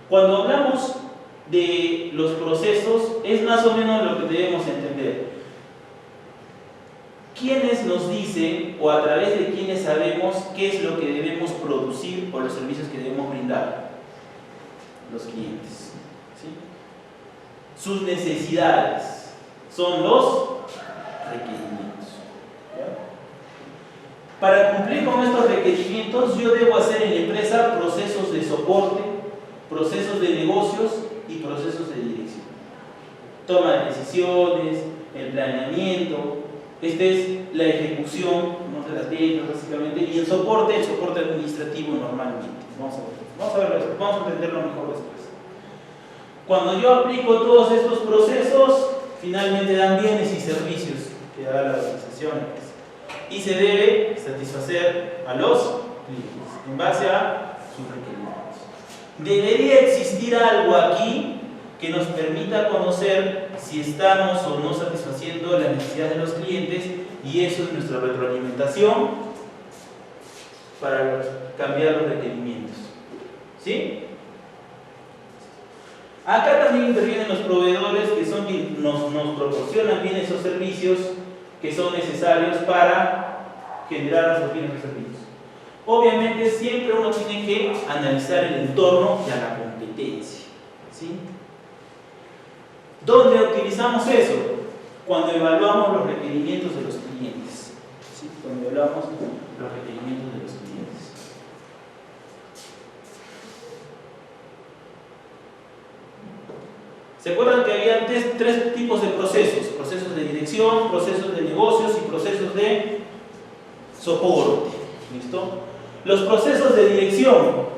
cuando hablamos de los procesos, es más o menos lo que debemos entender. ¿Quiénes nos dicen o a través de quiénes sabemos qué es lo que debemos producir o los servicios que debemos brindar? Los clientes. ¿Sí? Sus necesidades son los requerimientos. ¿Ya? Para cumplir con estos requerimientos, yo debo hacer en la empresa procesos de soporte, procesos de negocios y procesos de dirección. Toma de decisiones, el planeamiento, esta es la ejecución, no de las ventas básicamente, y el soporte administrativo normalmente. Vamos a entenderlo mejor después. Cuando yo aplico todos estos procesos, finalmente dan bienes y servicios que da la organización y se debe satisfacer a los clientes en base a sus requerimientos. Debería existir algo aquí que nos permita conocer si estamos o no satisfaciendo las necesidades de los clientes y eso es nuestra retroalimentación para cambiar los requerimientos. ¿Sí? Acá también intervienen los proveedores que son quienes nos proporcionan bien esos servicios que son necesarios para generar nuestros bienes y servicios. Obviamente siempre uno tiene que analizar el entorno y a la competencia. ¿Sí? ¿Dónde utilizamos eso? Cuando evaluamos los requerimientos de los clientes. ¿Sí? Cuando evaluamos los requerimientos de los clientes. ¿Se acuerdan que había tres tipos de procesos? Procesos de dirección, procesos de negocios y procesos de soporte. ¿Listo? Los procesos de dirección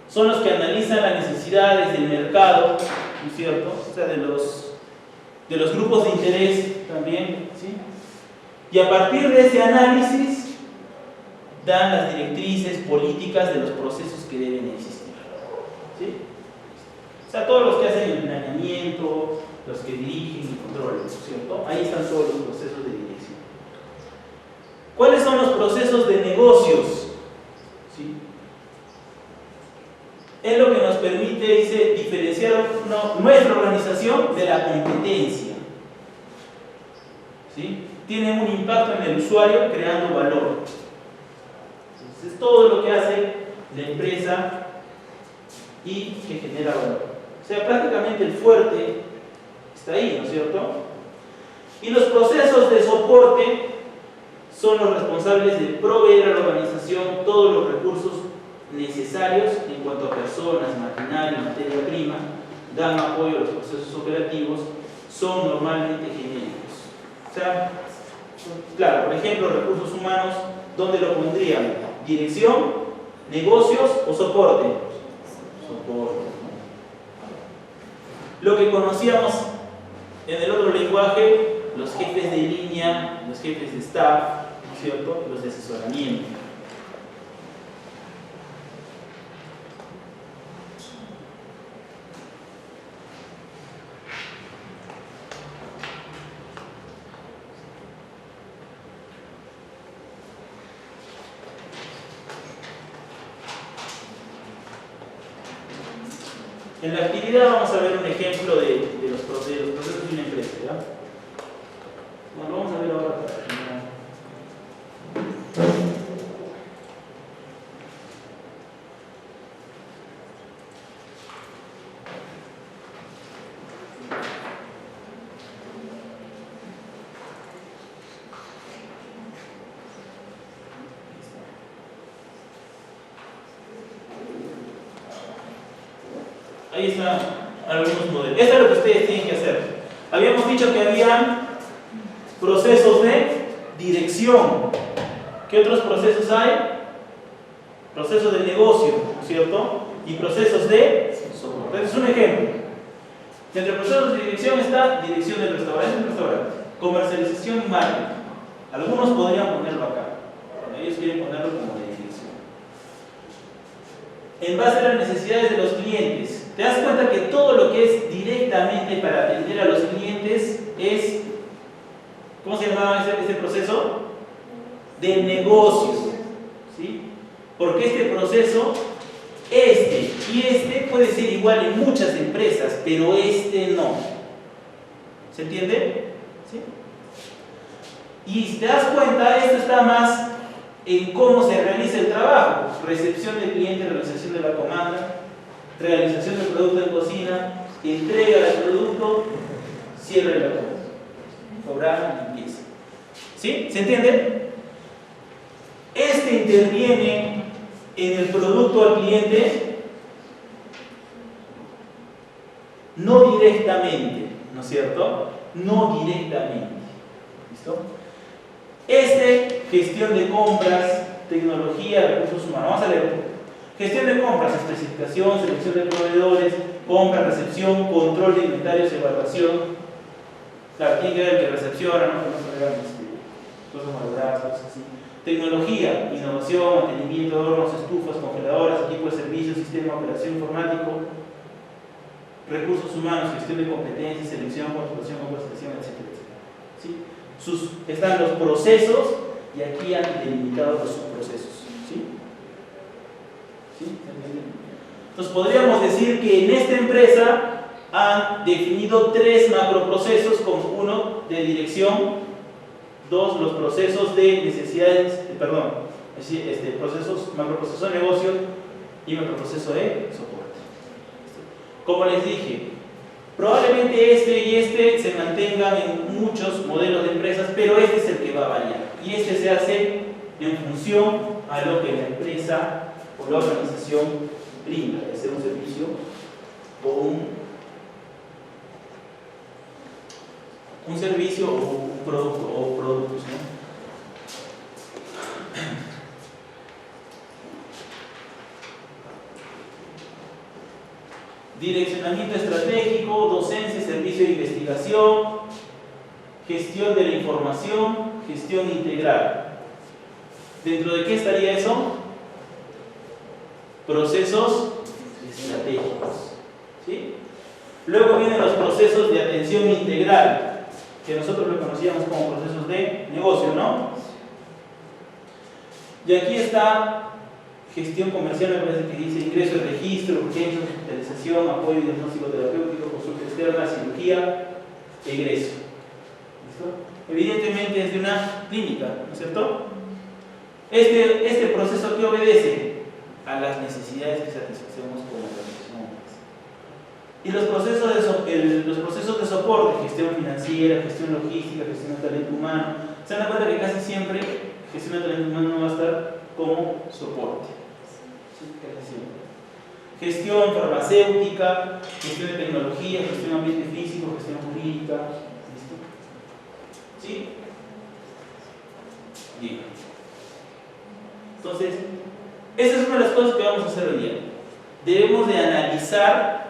son los que analizan las necesidades del mercado, ¿no es cierto? O sea, de los grupos de interés también, ¿sí? Y a partir de ese análisis dan las directrices políticas de los procesos que deben existir, ¿sí? O sea, todos los que hacen el planeamiento, los que dirigen y controlan, ¿no es cierto? Ahí están todos los procesos de dirección. ¿Cuáles son los procesos de negocios? ¿Sí? Es lo que nos permite, dice, diferenciar nuestra organización de la competencia. ¿Sí? Tienen un impacto en el usuario creando valor. Entonces, es todo lo que hace la empresa y que genera valor. O sea, prácticamente el fuerte está ahí, ¿no es cierto? Y los procesos de soporte son los responsables de proveer a la organización todos los recursos necesarios en cuanto a personas, maquinaria, materia prima, dan apoyo a los procesos operativos, son normalmente genéricos. O sea, claro, por ejemplo, recursos humanos, ¿dónde lo pondrían? ¿Dirección, negocios o soporte? Soporte. Lo que conocíamos en el otro lenguaje, los jefes de línea, los jefes de staff, ¿no es cierto? Los de asesoramiento. En la actividad vamos a ver un ejemplo de los procesos de una empresa, ¿ya? Bueno, vamos a ver ahora para terminar. Ahí están algunos modelos. Esto es lo que ustedes tienen que hacer. Habíamos dicho que habían procesos de dirección. ¿Qué otros procesos hay? Procesos de negocio, ¿no es cierto? Y procesos de soporte. Este es un ejemplo. Entre procesos de dirección está dirección del restaurante, comercialización y marketing. Algunos podrían ponerlo acá. Ellos quieren ponerlo como de dirección. En base a las necesidades de los clientes. Te das cuenta que todo lo que es directamente para atender a los clientes es, ¿cómo se llamaba ese proceso? De negocios. ¿Sí? Porque este proceso, puede ser igual en muchas empresas, pero este no. ¿Se entiende? ¿Sí? Y si te das cuenta, esto está más en cómo se realiza el trabajo. Recepción del cliente, realización de la comanda, realización del producto en cocina, entrega del producto, cierre de la compra, cobrar, limpieza. ¿Sí? ¿Se entiende? Este interviene en el producto al cliente no directamente, ¿no es cierto? No directamente. ¿Listo? Gestión de compras, tecnología, recursos humanos. Vamos a leer. Gestión de compras, especificación, selección de proveedores, compra, recepción, control de inventarios, evaluación. Claro, ¿quién queda el que recepciona? No se vean cosas valoradas, cosas así. Tecnología, innovación, mantenimiento de hornos, estufas, congeladoras, equipo de servicio, sistema de operación informático. Recursos humanos, gestión de competencias, selección, contratación, capacitación, etc. ¿Sí? están los procesos y aquí han delimitado los subprocesos. ¿Sí? ¿Sí? Entonces podríamos decir que en esta empresa han definido 3 macroprocesos, con uno de dirección, 2 los procesos de necesidades, macroproceso de negocio y macroproceso de soporte. Como les dije, probablemente este y este se mantengan en muchos modelos de empresas, pero este es el que va a variar. Y este se hace en función a lo que la empresa o la organización brinda, es un servicio o un servicio o un producto o productos, ¿no? Direccionamiento estratégico, docencia, servicio de investigación, gestión de la información, gestión integral. ¿Dentro de qué estaría eso? Procesos estratégicos. ¿Sí? Luego vienen los procesos de atención integral, que nosotros lo conocíamos como procesos de negocio, ¿no? Y aquí está gestión comercial, me parece que dice ingreso y registro, urgencia, hospitalización, apoyo diagnóstico terapéutico, consulta externa, cirugía, egreso. ¿Listo? Evidentemente es de una clínica, ¿no es cierto? Este proceso que obedece a las necesidades que satisfacemos como organización. Y los procesos de soporte, gestión financiera, gestión logística, gestión de talento humano, se dan cuenta que casi siempre gestión de talento humano va a estar como soporte. Gestión farmacéutica, gestión de tecnología, gestión de ambiente físico, gestión jurídica. ¿Listo? ¿Sí? Bien. Entonces, esa es una de las cosas que vamos a hacer hoy día. Debemos de analizar.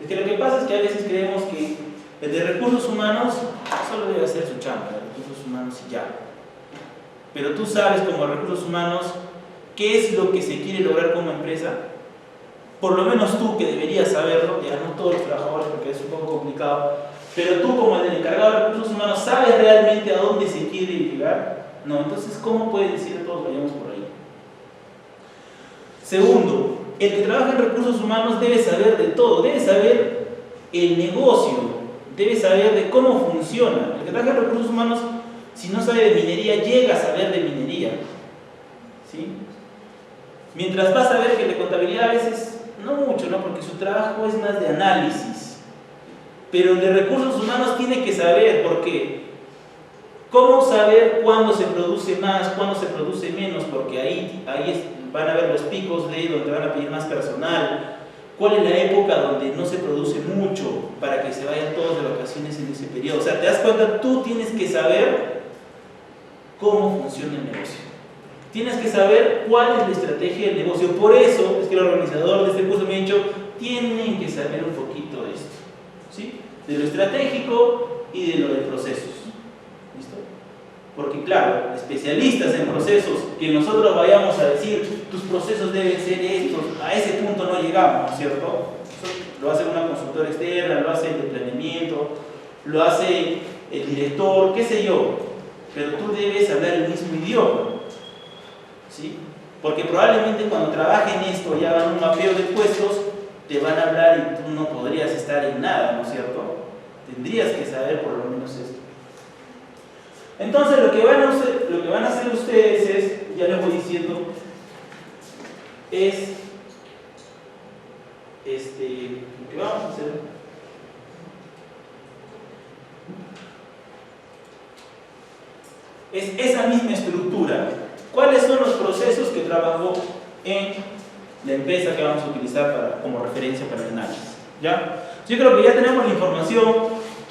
Es que lo que pasa es que a veces creemos que el de recursos humanos solo debe hacer su chamba, de recursos humanos y ya. Pero tú sabes como recursos humanos qué es lo que se quiere lograr como empresa. Por lo menos tú, que deberías saberlo, ya no todos los trabajadores porque es un poco complicado, pero tú como el encargado de recursos humanos, ¿sabes realmente a dónde se quiere llegar? No, entonces ¿cómo puedes decir todos vayamos por ahí? Segundo, el que trabaja en recursos humanos debe saber de todo, debe saber el negocio, debe saber de cómo funciona. El que trabaja en recursos humanos, si no sabe de minería, llega a saber de minería. ¿Sí? Mientras vas a ver que de contabilidad a veces no mucho, ¿no? Porque su trabajo es más de análisis. Pero el de recursos humanos tiene que saber, porque ¿cómo saber cuándo se produce más, cuándo se produce menos? Porque ahí van a ver los picos de donde van a pedir más personal. ¿Cuál es la época donde no se produce mucho para que se vayan todos de vacaciones en ese periodo? O sea, te das cuenta, tú tienes que saber cómo funciona el negocio. Tienes que saber cuál es la estrategia del negocio. Por eso es que el organizador de este curso me ha dicho, tienen que saber un poquito de esto, ¿sí? De lo estratégico y de lo de procesos. ¿Listo? Porque claro, especialistas en procesos, que nosotros vayamos a decir, tus procesos deben ser estos, a ese punto no llegamos, ¿no es cierto? Eso lo hace una consultora externa, lo hace el de planeamiento, lo hace el director, qué sé yo. Pero tú debes hablar el mismo idioma. ¿Sí? Porque probablemente cuando trabajen esto y hagan un mapeo de puestos, te van a hablar y tú no podrías estar en nada, ¿no es cierto? Tendrías que saber por lo menos esto. Entonces lo que van a hacer ustedes es, ya les voy diciendo, es lo que vamos a hacer es esa misma estructura. ¿Cuáles son los procesos que trabajó en la empresa que vamos a utilizar como referencia para el análisis? ¿Ya? Yo creo que ya tenemos la información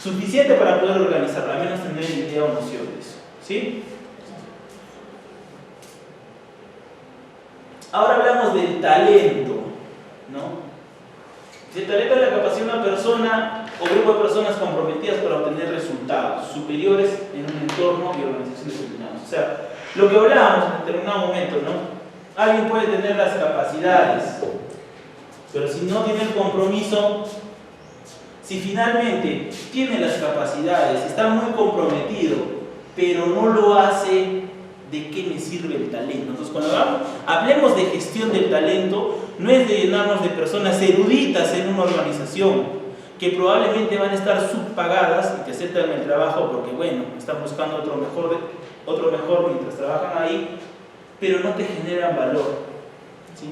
suficiente para poder organizarla, al menos tener idea o noción de eso. ¿Sí? Ahora hablamos del talento, ¿no? El talento es la capacidad de una persona o grupo de personas comprometidas para obtener resultados superiores en un entorno y organización determinados. O sea, lo que hablábamos en determinado momento, ¿no? Alguien puede tener las capacidades, pero si no tiene el compromiso, si finalmente tiene las capacidades, está muy comprometido, pero no lo hace, ¿de qué me sirve el talento? Entonces, cuando hablemos de gestión del talento, no es de llenarnos de personas eruditas en una organización que probablemente van a estar subpagadas y que aceptan el trabajo porque, bueno, están buscando otro mejor mientras trabajan ahí, pero no te generan valor, ¿sí?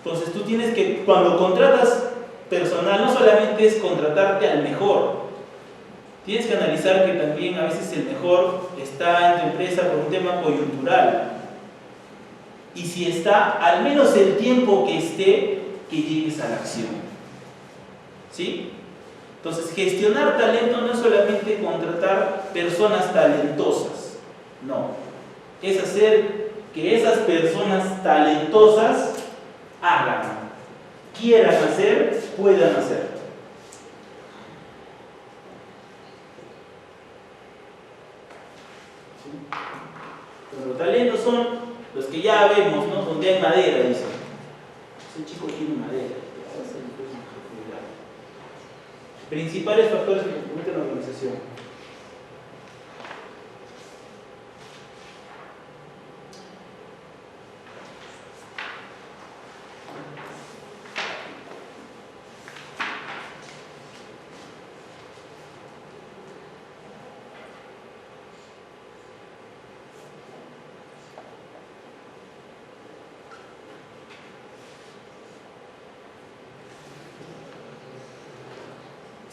Entonces, tú tienes que, cuando contratas personal, no solamente es contratarte al mejor, tienes que analizar que también a veces el mejor está en tu empresa por un tema coyuntural. Y si está, al menos el tiempo que esté, que llegues a la acción. ¿Sí? Entonces, gestionar talento no es solamente contratar personas talentosas. No. Es hacer que esas personas talentosas hagan, quieran hacer, puedan hacer. Los talentos son los que ya vemos, ¿no? Donde hay madera, dicen. Ese chico tiene madera. Principales factores que comprometen la organización.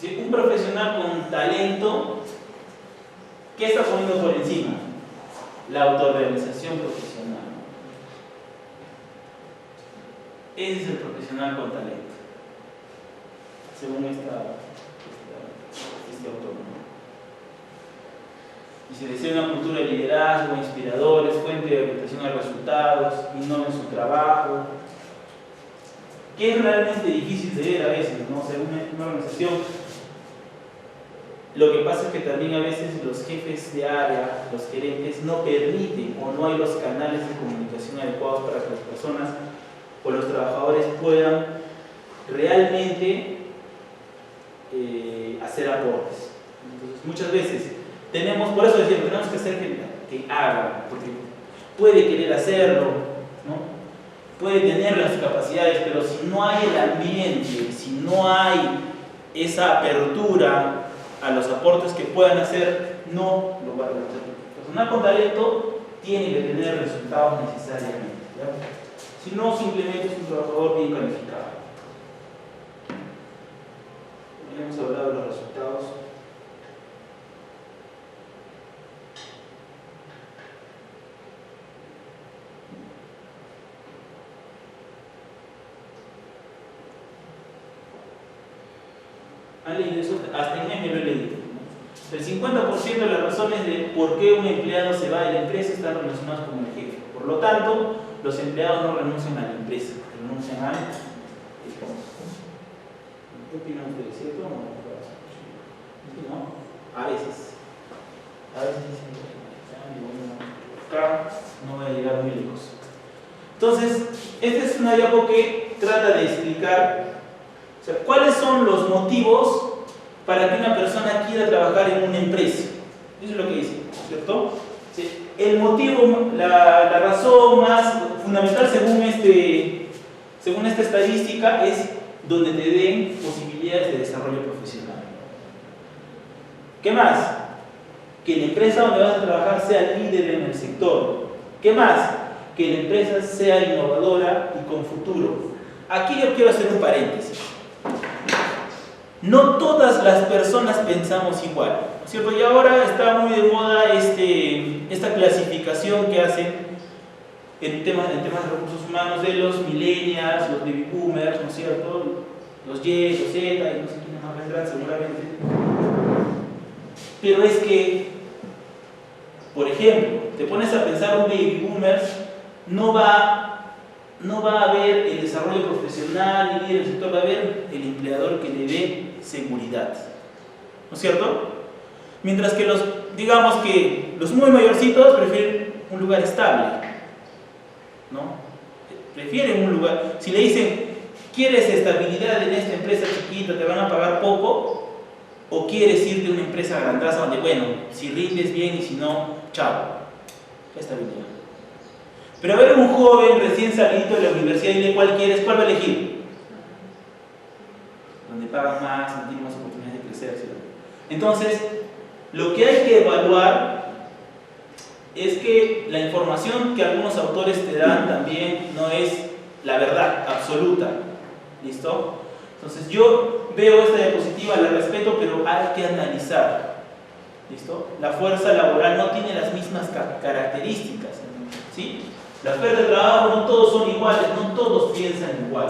¿Sí? Un profesional con talento, ¿qué está poniendo por encima? La autorrealización profesional. Ese es el profesional con talento, según este autor. Y se desea una cultura de liderazgo, inspiradores, fuente de orientación a resultados, innova en su trabajo, que es realmente difícil de ver a veces, ¿no? Según una organización. Lo que pasa es que también a veces los jefes de área, los gerentes, no permiten o no hay los canales de comunicación adecuados para que las personas o los trabajadores puedan realmente hacer aportes. Entonces, muchas veces por eso decimos, tenemos que hacer que hagan, porque puede querer hacerlo, ¿no? Puede tener las capacidades, pero si no hay el ambiente, si no hay esa apertura a los aportes que puedan hacer, no lo van a hacer. El personal con talento tiene que tener resultados necesariamente, ¿ya? Si no, simplemente es un trabajador bien calificado. Ya hemos hablado de los resultados. ¿Han leído eso? Hasta en meme lo he leído. El 50% de las razones de por qué un empleado se va de la empresa están relacionadas con el jefe. Por lo tanto, los empleados no renuncian a la empresa, renuncian al jefe. ¿Qué opinan ustedes? ¿Cierto o no? ¿No? A veces. A veces dicen que acá no voy a llegar muy lejos. Entonces, esta es una diapo que trata de explicar, o sea, cuáles son los motivos para que una persona quiera trabajar en una empresa. Eso es lo que dice, ¿cierto? ¿Sí? El motivo, la razón más fundamental según esta estadística es donde te den posibilidades de desarrollo profesional. ¿Qué más? Que la empresa donde vas a trabajar sea líder en el sector. ¿Qué más? Que la empresa sea innovadora y con futuro. Aquí yo quiero hacer un paréntesis. No todas las personas pensamos igual, ¿no es cierto? Y ahora está muy de moda esta clasificación que hacen en temas de recursos humanos de los millennials, los baby boomers, ¿no es cierto? Los Y, los Z, y no sé quiénes más vendrán seguramente. Pero es que, por ejemplo, te pones a pensar un baby boomer, no va a haber el desarrollo profesional ni el sector, va a haber el empleador que le dé seguridad, ¿no es cierto? Mientras que digamos que los muy mayorcitos prefieren un lugar estable, ¿no? Prefieren un lugar, si le dicen, ¿quieres estabilidad en esta empresa chiquita, te van a pagar poco? ¿O quieres irte a una empresa grandaza donde, bueno, si rindes bien y si no, chao, estabilidad. Pero a ver, un joven recién salido de la universidad y de ¿cuál quieres? ¿Cuál va a elegir? Donde pagan más, donde tienen más oportunidades de crecer, ¿sí? Entonces, lo que hay que evaluar es que la información que algunos autores te dan también no es la verdad absoluta. ¿Listo? Entonces yo veo esta diapositiva, la respeto, pero hay que analizar. ¿Listo? La fuerza laboral no tiene las mismas características, ¿sí? La oferta de trabajo no todos son iguales, no todos piensan igual.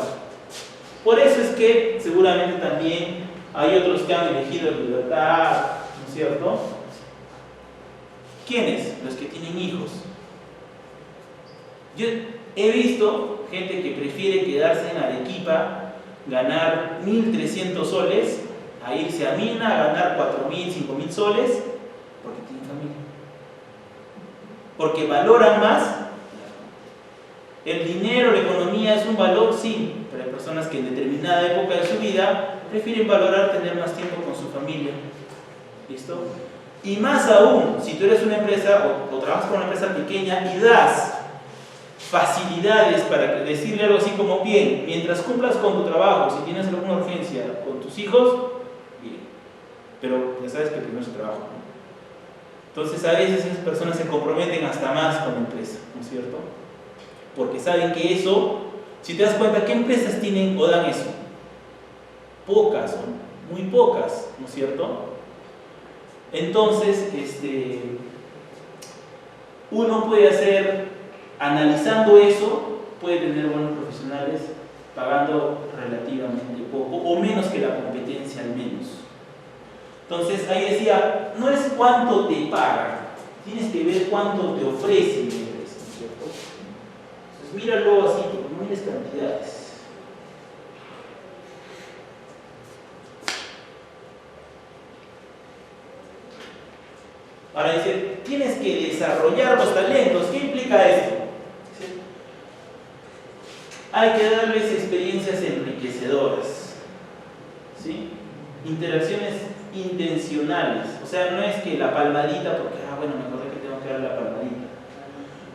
Por eso es que seguramente también hay otros que han elegido libertad, ¿no es cierto? ¿Quiénes? Los que tienen hijos. Yo he visto gente que prefiere quedarse en Arequipa, ganar 1.300 soles, a irse a Mina, a ganar 4.000, 5.000 soles, porque tienen familia. Porque valoran más. El dinero, la economía es un valor, sí, pero hay personas que en determinada época de su vida prefieren valorar tener más tiempo con su familia. ¿Listo? Y más aún, si tú eres una empresa o trabajas con una empresa pequeña y das facilidades para decirle algo así como, bien, mientras cumplas con tu trabajo, si tienes alguna urgencia con tus hijos, bien, pero ya sabes que primero es tu trabajo, ¿no? Entonces a veces esas personas se comprometen hasta más con la empresa, ¿no es cierto? Porque saben que eso, si te das cuenta, ¿qué empresas tienen o dan eso? Pocas, muy pocas, ¿no es cierto? Entonces, uno puede hacer, analizando eso, puede tener buenos profesionales pagando relativamente poco o menos que la competencia al menos. Entonces, ahí decía, no es cuánto te pagan, tienes que ver cuánto te ofrecen la empresa, ¿no es cierto? Entonces, míralo así, no mires cantidades. Ahora dice, tienes que desarrollar los talentos. ¿Qué implica esto? ¿Sí? Hay que darles experiencias enriquecedoras, ¿sí? Interacciones intencionales. O sea, no es que la palmadita, porque, bueno, me acordé que tengo que dar la palmadita.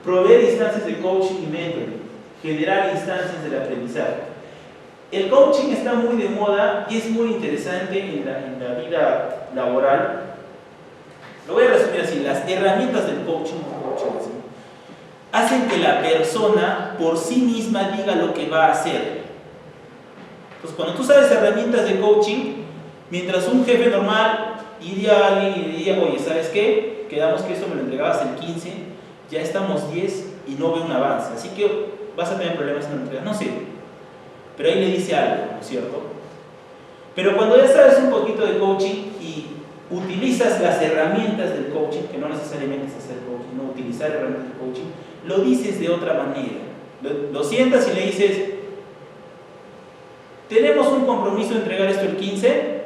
Proveer instancias de coaching y mentoring. Generar instancias del aprendizaje. El coaching está muy de moda y es muy interesante en la vida laboral. Lo voy a resumir así, las herramientas del coaching, ¿sí?, hacen que la persona por sí misma diga lo que va a hacer. Entonces, cuando tú sabes herramientas de coaching, mientras un jefe normal iría a alguien y le diría, oye, ¿sabes qué? Quedamos que esto me lo entregabas el 15, ya estamos 10 y no veo un avance, así que vas a tener problemas si no lo entregas, no sé. Pero ahí le dice algo, ¿no es cierto? Pero cuando ya sabes un poquito de coaching y utilizas las herramientas del coaching, que no necesariamente es hacer coaching, no utilizar herramientas de coaching, lo dices de otra manera. Lo sientas y le dices, ¿tenemos un compromiso de entregar esto el 15?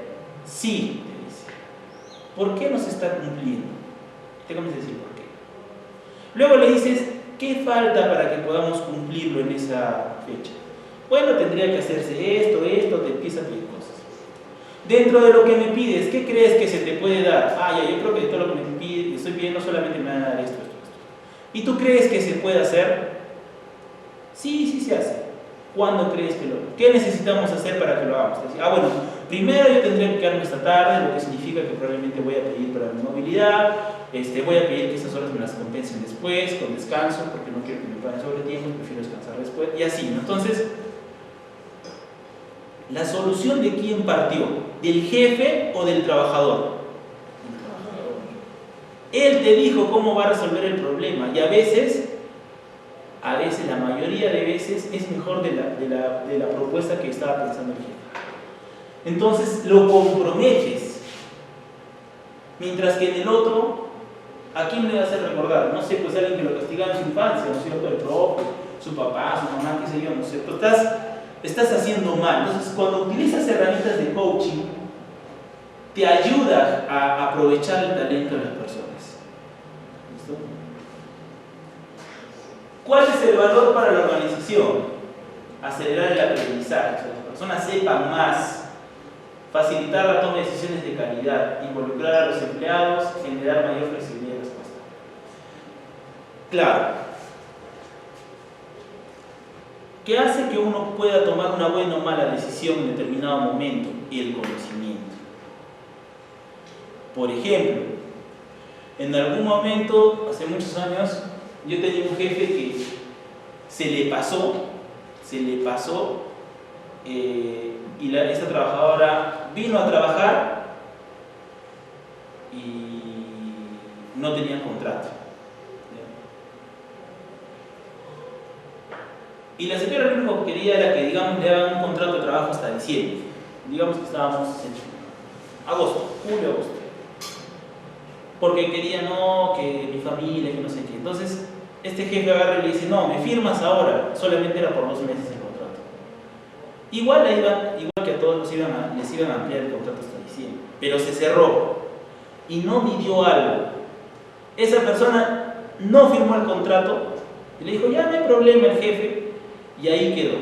Sí, te dice. ¿Por qué no se está cumpliendo? Te comienzas a decir por qué. Luego le dices, ¿qué falta para que podamos cumplirlo en esa fecha? Bueno, tendría que hacerse esto, te empieza a pedir cosas. Dentro de lo que me pides, ¿qué crees que se te puede dar? Ya, yo creo que todo lo que me pides, estoy pidiendo solamente me van a dar esto. ¿Y tú crees que se puede hacer? Sí se hace. ¿Cuándo crees que qué necesitamos hacer para que lo hagamos? Bueno, primero yo tendría que quedarme esta tarde, lo que significa que probablemente voy a pedir para mi movilidad, voy a pedir que esas horas me las compensen después, con descanso, porque no quiero que me paguen sobre tiempo, prefiero descansar después, y así, ¿no? Entonces, ¿la solución de quién partió? ¿Del jefe o del trabajador? Él te dijo cómo va a resolver el problema y a veces, la mayoría de veces, es mejor de la propuesta que estaba pensando el jefe. Entonces lo comprometes. Mientras que en el otro, ¿a quién le vas a recordar? No sé, pues alguien que lo castigaba en su infancia, ¿no es cierto? El profe, su papá, su mamá, qué sé yo, ¿no es cierto? Estás haciendo mal. Entonces, cuando utilizas herramientas de coaching, te ayuda a aprovechar el talento de las personas. ¿Listo? ¿Cuál es el valor para la organización? Acelerar el aprendizaje, que las personas sepan más, facilitar la toma de decisiones de calidad, involucrar a los empleados, generar mayor flexibilidad de respuesta. claro, que hace que uno pueda tomar una buena o mala decisión en determinado momento, el conocimiento. Por ejemplo, en algún momento, hace muchos años, yo tenía un jefe que se le pasó, y esta trabajadora vino a trabajar y no tenía contrato. Y la señora lo único que quería era que, digamos, le hagan un contrato de trabajo hasta diciembre. Digamos que estábamos en agosto, julio, agosto. Porque quería, no, que mi familia, que no sé qué. Entonces, este jefe agarra y le dice, no, me firmas ahora. Solamente era por 2 meses el contrato. Igual que a todos les iban a ampliar el contrato hasta diciembre. Pero se cerró. Y no midió algo. Esa persona no firmó el contrato. Y le dijo, ya no hay problema el jefe. Y ahí quedó.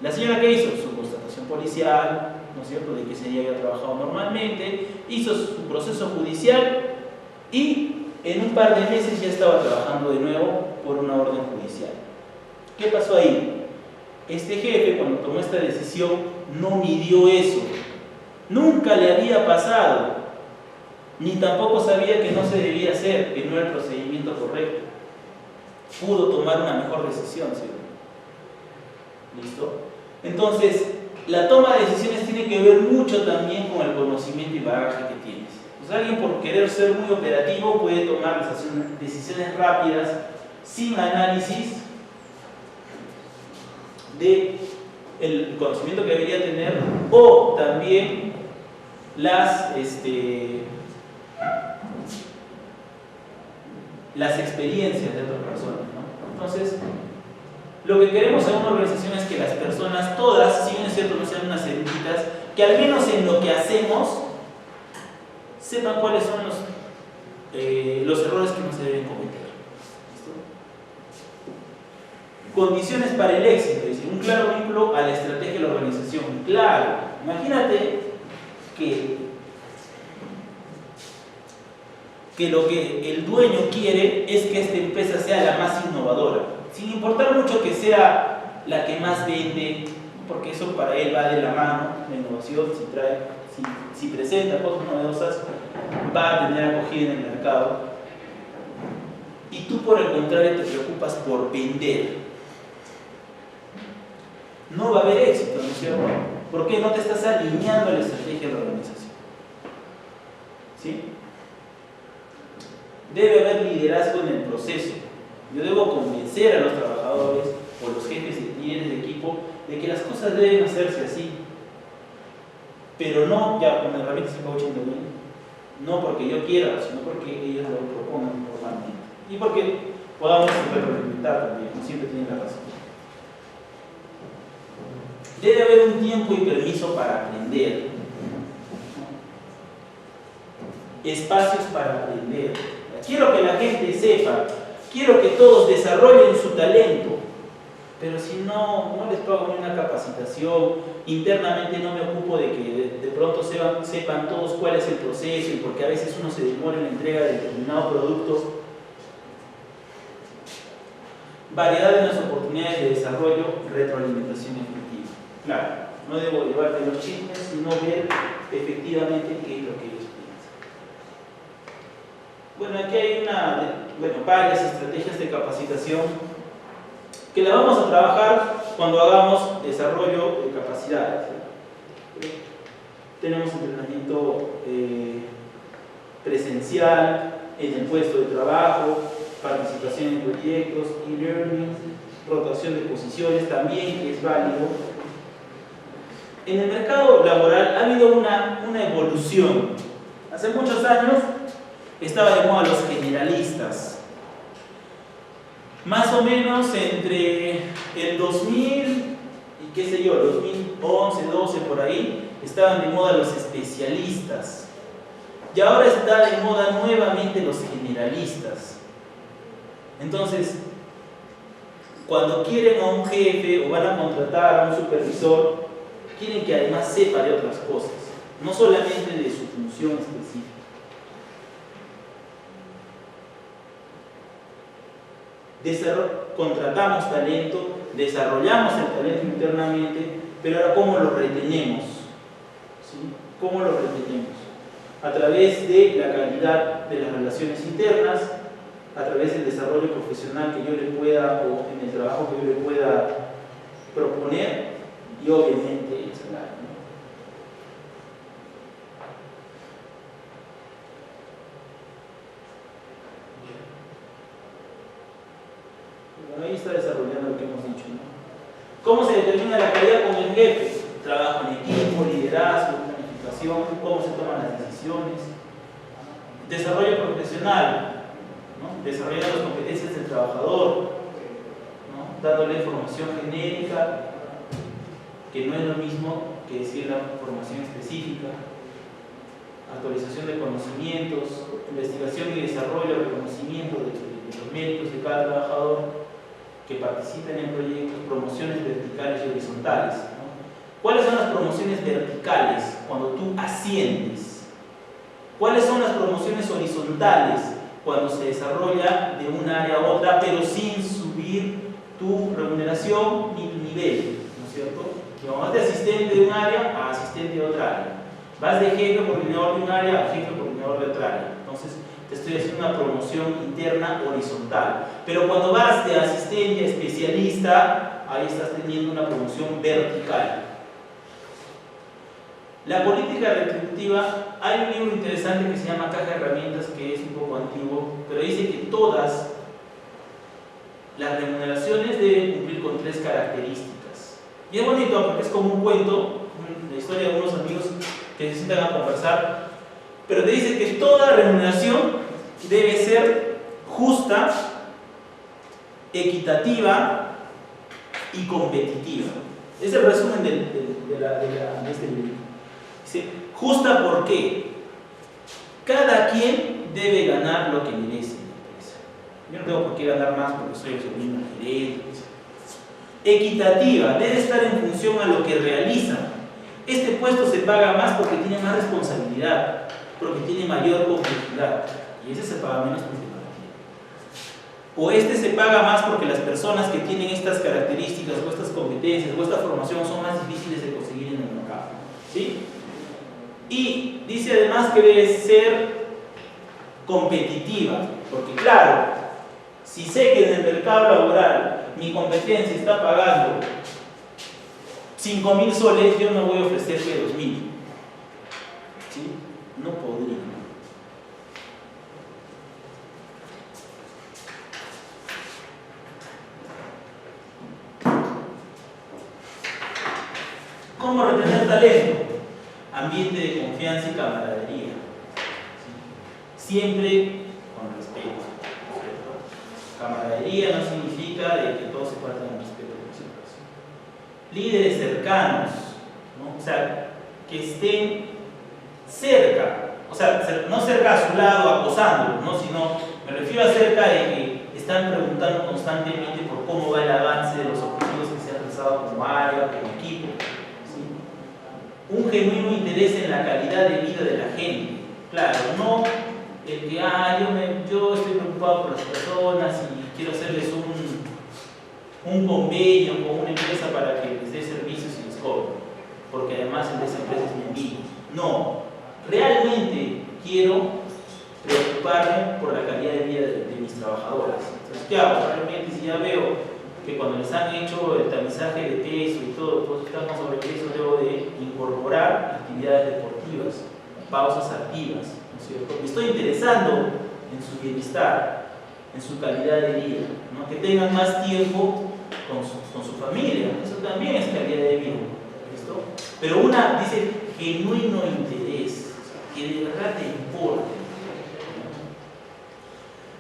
La señora, ¿qué hizo? Su constatación policial, ¿no es cierto?, de que ese día había trabajado normalmente, hizo su proceso judicial y en un par de meses ya estaba trabajando de nuevo por una orden judicial. ¿Qué pasó ahí? Este jefe, cuando tomó esta decisión, no midió eso. Nunca le había pasado, ni tampoco sabía que no se debía hacer, que no era el procedimiento correcto. Pudo tomar una mejor decisión, ¿sí? ¿Listo? Entonces, la toma de decisiones tiene que ver mucho también con el conocimiento y bagaje que tienes. Pues alguien, por querer ser muy operativo, puede tomar decisiones rápidas, sin análisis del conocimiento que debería tener, o también las experiencias de otras personas, ¿no? Entonces, lo que queremos en una organización es que las personas, todas, si bien es cierto, no sean unas eruditas, que al menos en lo que hacemos sepan cuáles son los errores que no se deben cometer. ¿Listo? Condiciones para el éxito, dice, un claro vínculo a la estrategia de la organización. Claro, imagínate que lo que el dueño quiere es que esta empresa sea la más innovadora, sin importar mucho que sea la que más vende, porque eso para él va de la mano, la innovación, si presenta cosas novedosas, va a tener acogida en el mercado. Y tú, por el contrario, te preocupas por vender. No va a haber éxito, ¿no es cierto? Porque no te estás alineando a la estrategia de la organización. ¿Sí? Debe haber liderazgo en el proceso. Yo debo convencer a los trabajadores o los jefes y líderes de equipo de que las cosas deben hacerse así. Pero no ya con herramientas de coaching también, no porque yo quiera, sino porque ellos lo propongan formalmente. Y porque podamos retroalimentar también, no siempre tienen la razón. Debe haber un tiempo y permiso para aprender. Espacios para aprender. Quiero que la gente sepa, quiero que todos desarrollen su talento, pero si no les pago una capacitación, internamente no me ocupo de que de pronto sepan todos cuál es el proceso y porque a veces uno se demora en la entrega de determinado producto. Variedad en las oportunidades de desarrollo, retroalimentación efectiva. Claro, no debo llevarte los chismes, sino ver efectivamente qué es lo que ellos piensan. Bueno, aquí hay varias estrategias de capacitación que la vamos a trabajar cuando hagamos desarrollo de capacidades. Tenemos entrenamiento presencial en el puesto de trabajo, participación en proyectos, e-learning, rotación de posiciones también, que es válido. En el mercado laboral ha habido una evolución. Hace muchos años estaba de moda los generalistas. Más o menos entre el 2000 y qué sé yo, 2011, 12 por ahí, estaban de moda los especialistas. Y ahora está de moda nuevamente los generalistas. Entonces, cuando quieren a un jefe o van a contratar a un supervisor, quieren que además sepa de otras cosas, no solamente de su función específica. contratamos talento, desarrollamos el talento internamente, pero ahora ¿cómo lo retenemos? ¿Sí? ¿Cómo lo retenemos? A través de la calidad de las relaciones internas, a través del desarrollo profesional que yo le pueda, o en el trabajo que yo le pueda proponer, y obviamente el salario, ¿no? Bueno, ahí está desarrollando lo que hemos dicho, ¿no? ¿Cómo se determina la calidad con el jefe? Trabajo en equipo, liderazgo, planificación, cómo se toman las decisiones. Desarrollo profesional, ¿no? Desarrollando las competencias del trabajador, ¿no? Dándole formación genérica, que no es lo mismo que decir la formación específica. Actualización de conocimientos, investigación y desarrollo, reconocimiento de los méritos de cada trabajador que participen en proyectos, promociones verticales y horizontales, ¿no? ¿Cuáles son las promociones verticales cuando tú asciendes? ¿Cuáles son las promociones horizontales cuando se desarrolla de un área a otra, pero sin subir tu remuneración ni tu nivel? ¿No es cierto? Que vas de asistente de un área a asistente de otra área. Vas de jefe coordinador de un área a jefe coordinador de otra área. Entonces, te estoy haciendo una promoción interna horizontal. Pero cuando vas de asistente a especialista, ahí estás teniendo una promoción vertical. La política retributiva, hay un libro interesante que se llama Caja de Herramientas, que es un poco antiguo, pero dice que todas las remuneraciones deben cumplir con 3 características. Y es bonito porque es como un cuento, la historia de unos amigos que se sientan a conversar, pero te dice que toda remuneración debe ser justa, equitativa y competitiva. Es el resumen de este libro. Dice, justa, ¿por qué? Cada quien debe ganar lo que merece en la empresa. Yo no tengo por qué ganar más porque soy el sobrino del gerente. Equitativa, debe estar en función a lo que realiza. Este puesto se paga más porque tiene más responsabilidad, porque tiene mayor complejidad, y ese se paga menos porque no la tiene. O este se paga más porque las personas que tienen estas características o estas competencias o esta formación son más difíciles de conseguir en el mercado, ¿sí? Y dice además que debe ser competitiva, porque claro, si sé que en el mercado laboral mi competencia está pagando 5.000 soles, yo no voy a ofrecerle 2.000. ¿Sí? No podría. ¿Cómo retener talento? Ambiente de confianza y camaradería. ¿Sí? Siempre con respeto, ¿cierto? Camaradería no significa de que todos se faltan el respeto. Líderes cercanos, ¿no? O sea, que estén cerca, o sea, no cerca a su lado acosándolo, ¿no? Sino me refiero a cerca de que están preguntando constantemente por cómo va el avance de los objetivos que se han trazado como área, como equipo, ¿sí? Un genuino interés en la calidad de vida de la gente, claro, no el que yo estoy preocupado por las personas y quiero hacerles un convenio con una empresa para que les dé servicios y les cobre, porque además el de esa empresa es mi amigo. No, realmente quiero preocuparme por la calidad de vida de mis trabajadores. Entonces, ¿qué hago? Realmente, si ya veo que cuando les han hecho el tamizaje de peso y todo, todos están con sobrepeso, debo de incorporar actividades deportivas, pausas activas, ¿no es cierto? Me estoy interesando en su bienestar, en su calidad de vida, ¿no? Que tengan más tiempo con su familia, eso también es calidad de vida, ¿listo? Pero una dice genuino interés, que de verdad te importe.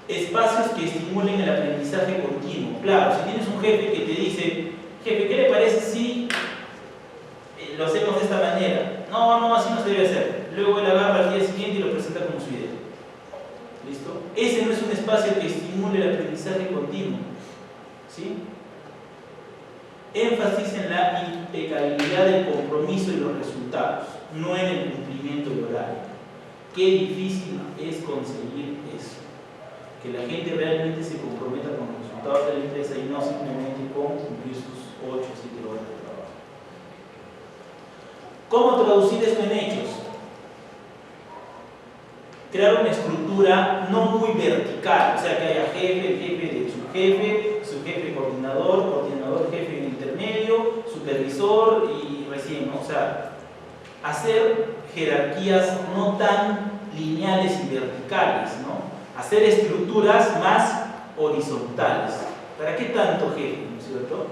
Espacios que estimulen el aprendizaje continuo. Claro, si tienes un jefe que te dice, jefe, ¿qué le parece si lo hacemos de esta manera? No, así no se debe hacer. Luego él agarra al día siguiente y lo presenta como su idea. ¿Listo? Ese no es un espacio que estimule el aprendizaje continuo. ¿Sí? Énfasis en la impecabilidad del compromiso y los resultados, no en el cumplimiento del horario. Qué difícil es conseguir eso, que la gente realmente se comprometa con los resultados. montador de la empresa y no simplemente con cumplir sus 8 o 7 horas de trabajo. ¿Cómo traducir esto en hechos? Crear una estructura no muy vertical, o sea, que haya jefe, jefe de subjefe coordinador, coordinador jefe intermedio, supervisor y recién, ¿no? O sea, hacer jerarquías no tan lineales y verticales, ¿no? Hacer estructuras más horizontales. ¿Para qué tanto jefe, no es cierto?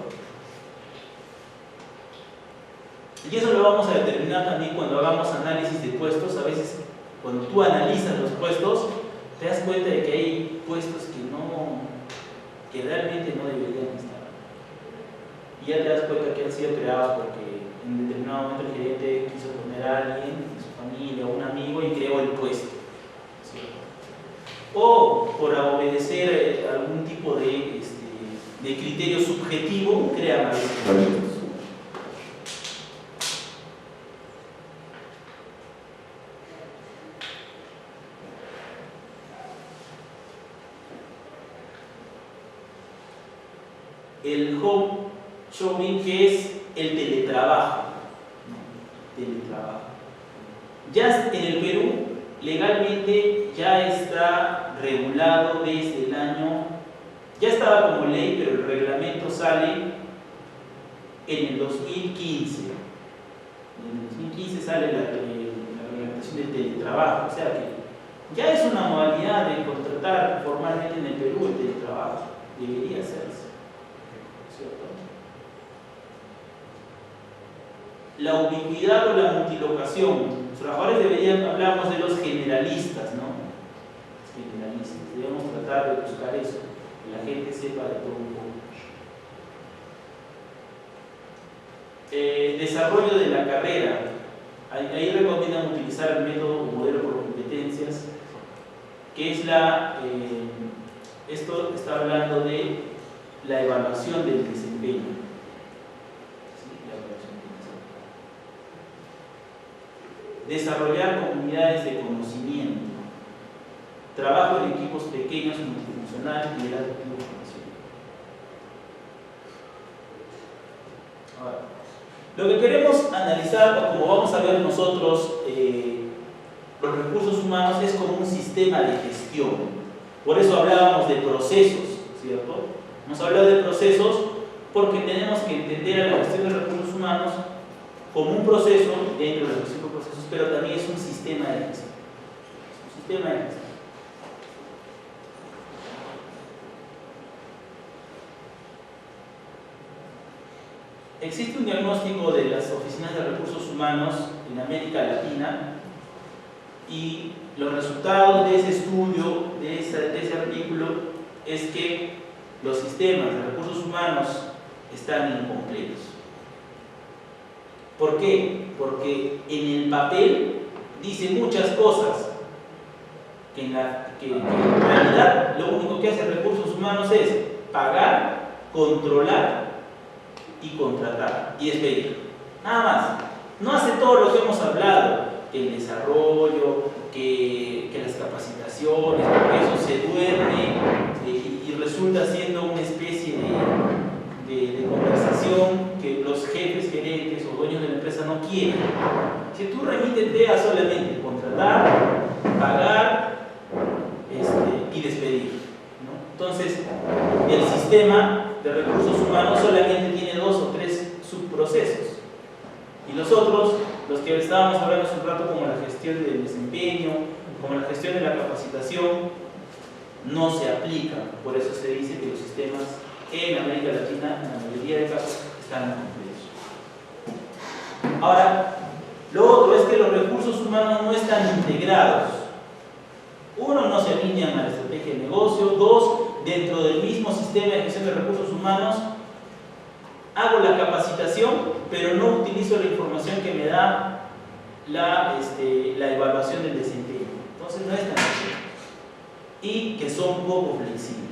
Y eso lo vamos a determinar también cuando hagamos análisis de puestos. A veces, cuando tú analizas los puestos, te das cuenta de que hay puestos que realmente no deberían estar. Y ya te das cuenta que han sido creados porque en determinado momento el gerente quiso poner a alguien de su familia o un amigo y creó el puesto, ¿cierto? O por obedecer algún tipo de criterio subjetivo, crean a veces puestos. El home shopping, que es el teletrabajo. Ya en el Perú, legalmente ya está regulado desde el año, ya estaba como ley, pero el reglamento sale en el 2015. En el 2015 sale la reglamentación del teletrabajo, o sea que ya es una modalidad de contratar formalmente en el Perú el teletrabajo, debería hacerse. La ubicuidad o la multilocación. Los trabajadores deberían, hablamos de los generalistas, ¿no? Generalistas. Debemos tratar de buscar eso, que la gente sepa de todo un poco. Desarrollo de la carrera. Ahí recomiendan utilizar el método o modelo por competencias, que es esto está hablando de la evaluación del desempeño. Desarrollar comunidades de conocimiento, trabajo en equipos pequeños, multifuncionales, liderazgo de información. Ahora, lo que queremos analizar, o como vamos a ver nosotros, los recursos humanos es como un sistema de gestión. Por eso hablábamos de procesos, ¿cierto? Hemos hablado de procesos porque tenemos que entender a la gestión de recursos humanos como un proceso dentro de los 5 procesos, pero también es un sistema de gestión. Es un sistema de gestión. Existe un diagnóstico de las oficinas de recursos humanos en América Latina y los resultados de ese estudio, de ese artículo, es que los sistemas de recursos humanos están incompletos. ¿Por qué? Porque en el papel dice muchas cosas que en realidad lo único que hace recursos humanos es pagar, controlar y contratar y despedir. Nada más. No hace todo lo que hemos hablado, que el desarrollo, que las capacitaciones, porque eso se duerme y resulta siendo una especie de conversación que los jefes, gerentes o dueños de la empresa no quieren. Si tú remítete a solamente contratar, pagar y despedir, ¿no? Entonces, el sistema de recursos humanos solamente tiene 2 o 3 subprocesos. Y los otros, los que estábamos hablando hace un rato, como la gestión del desempeño, como la gestión de la capacitación, no se aplican. Por eso se dice que los sistemas en América Latina, en la mayoría de casos, están incompletos. Ahora, lo otro es que los recursos humanos no están integrados. Uno, no se alinean a la estrategia de negocio. 2, dentro del mismo sistema de gestión de recursos humanos, hago la capacitación, pero no utilizo la información que me da la evaluación del desempeño. Entonces no es tan así. Y que son poco flexibles.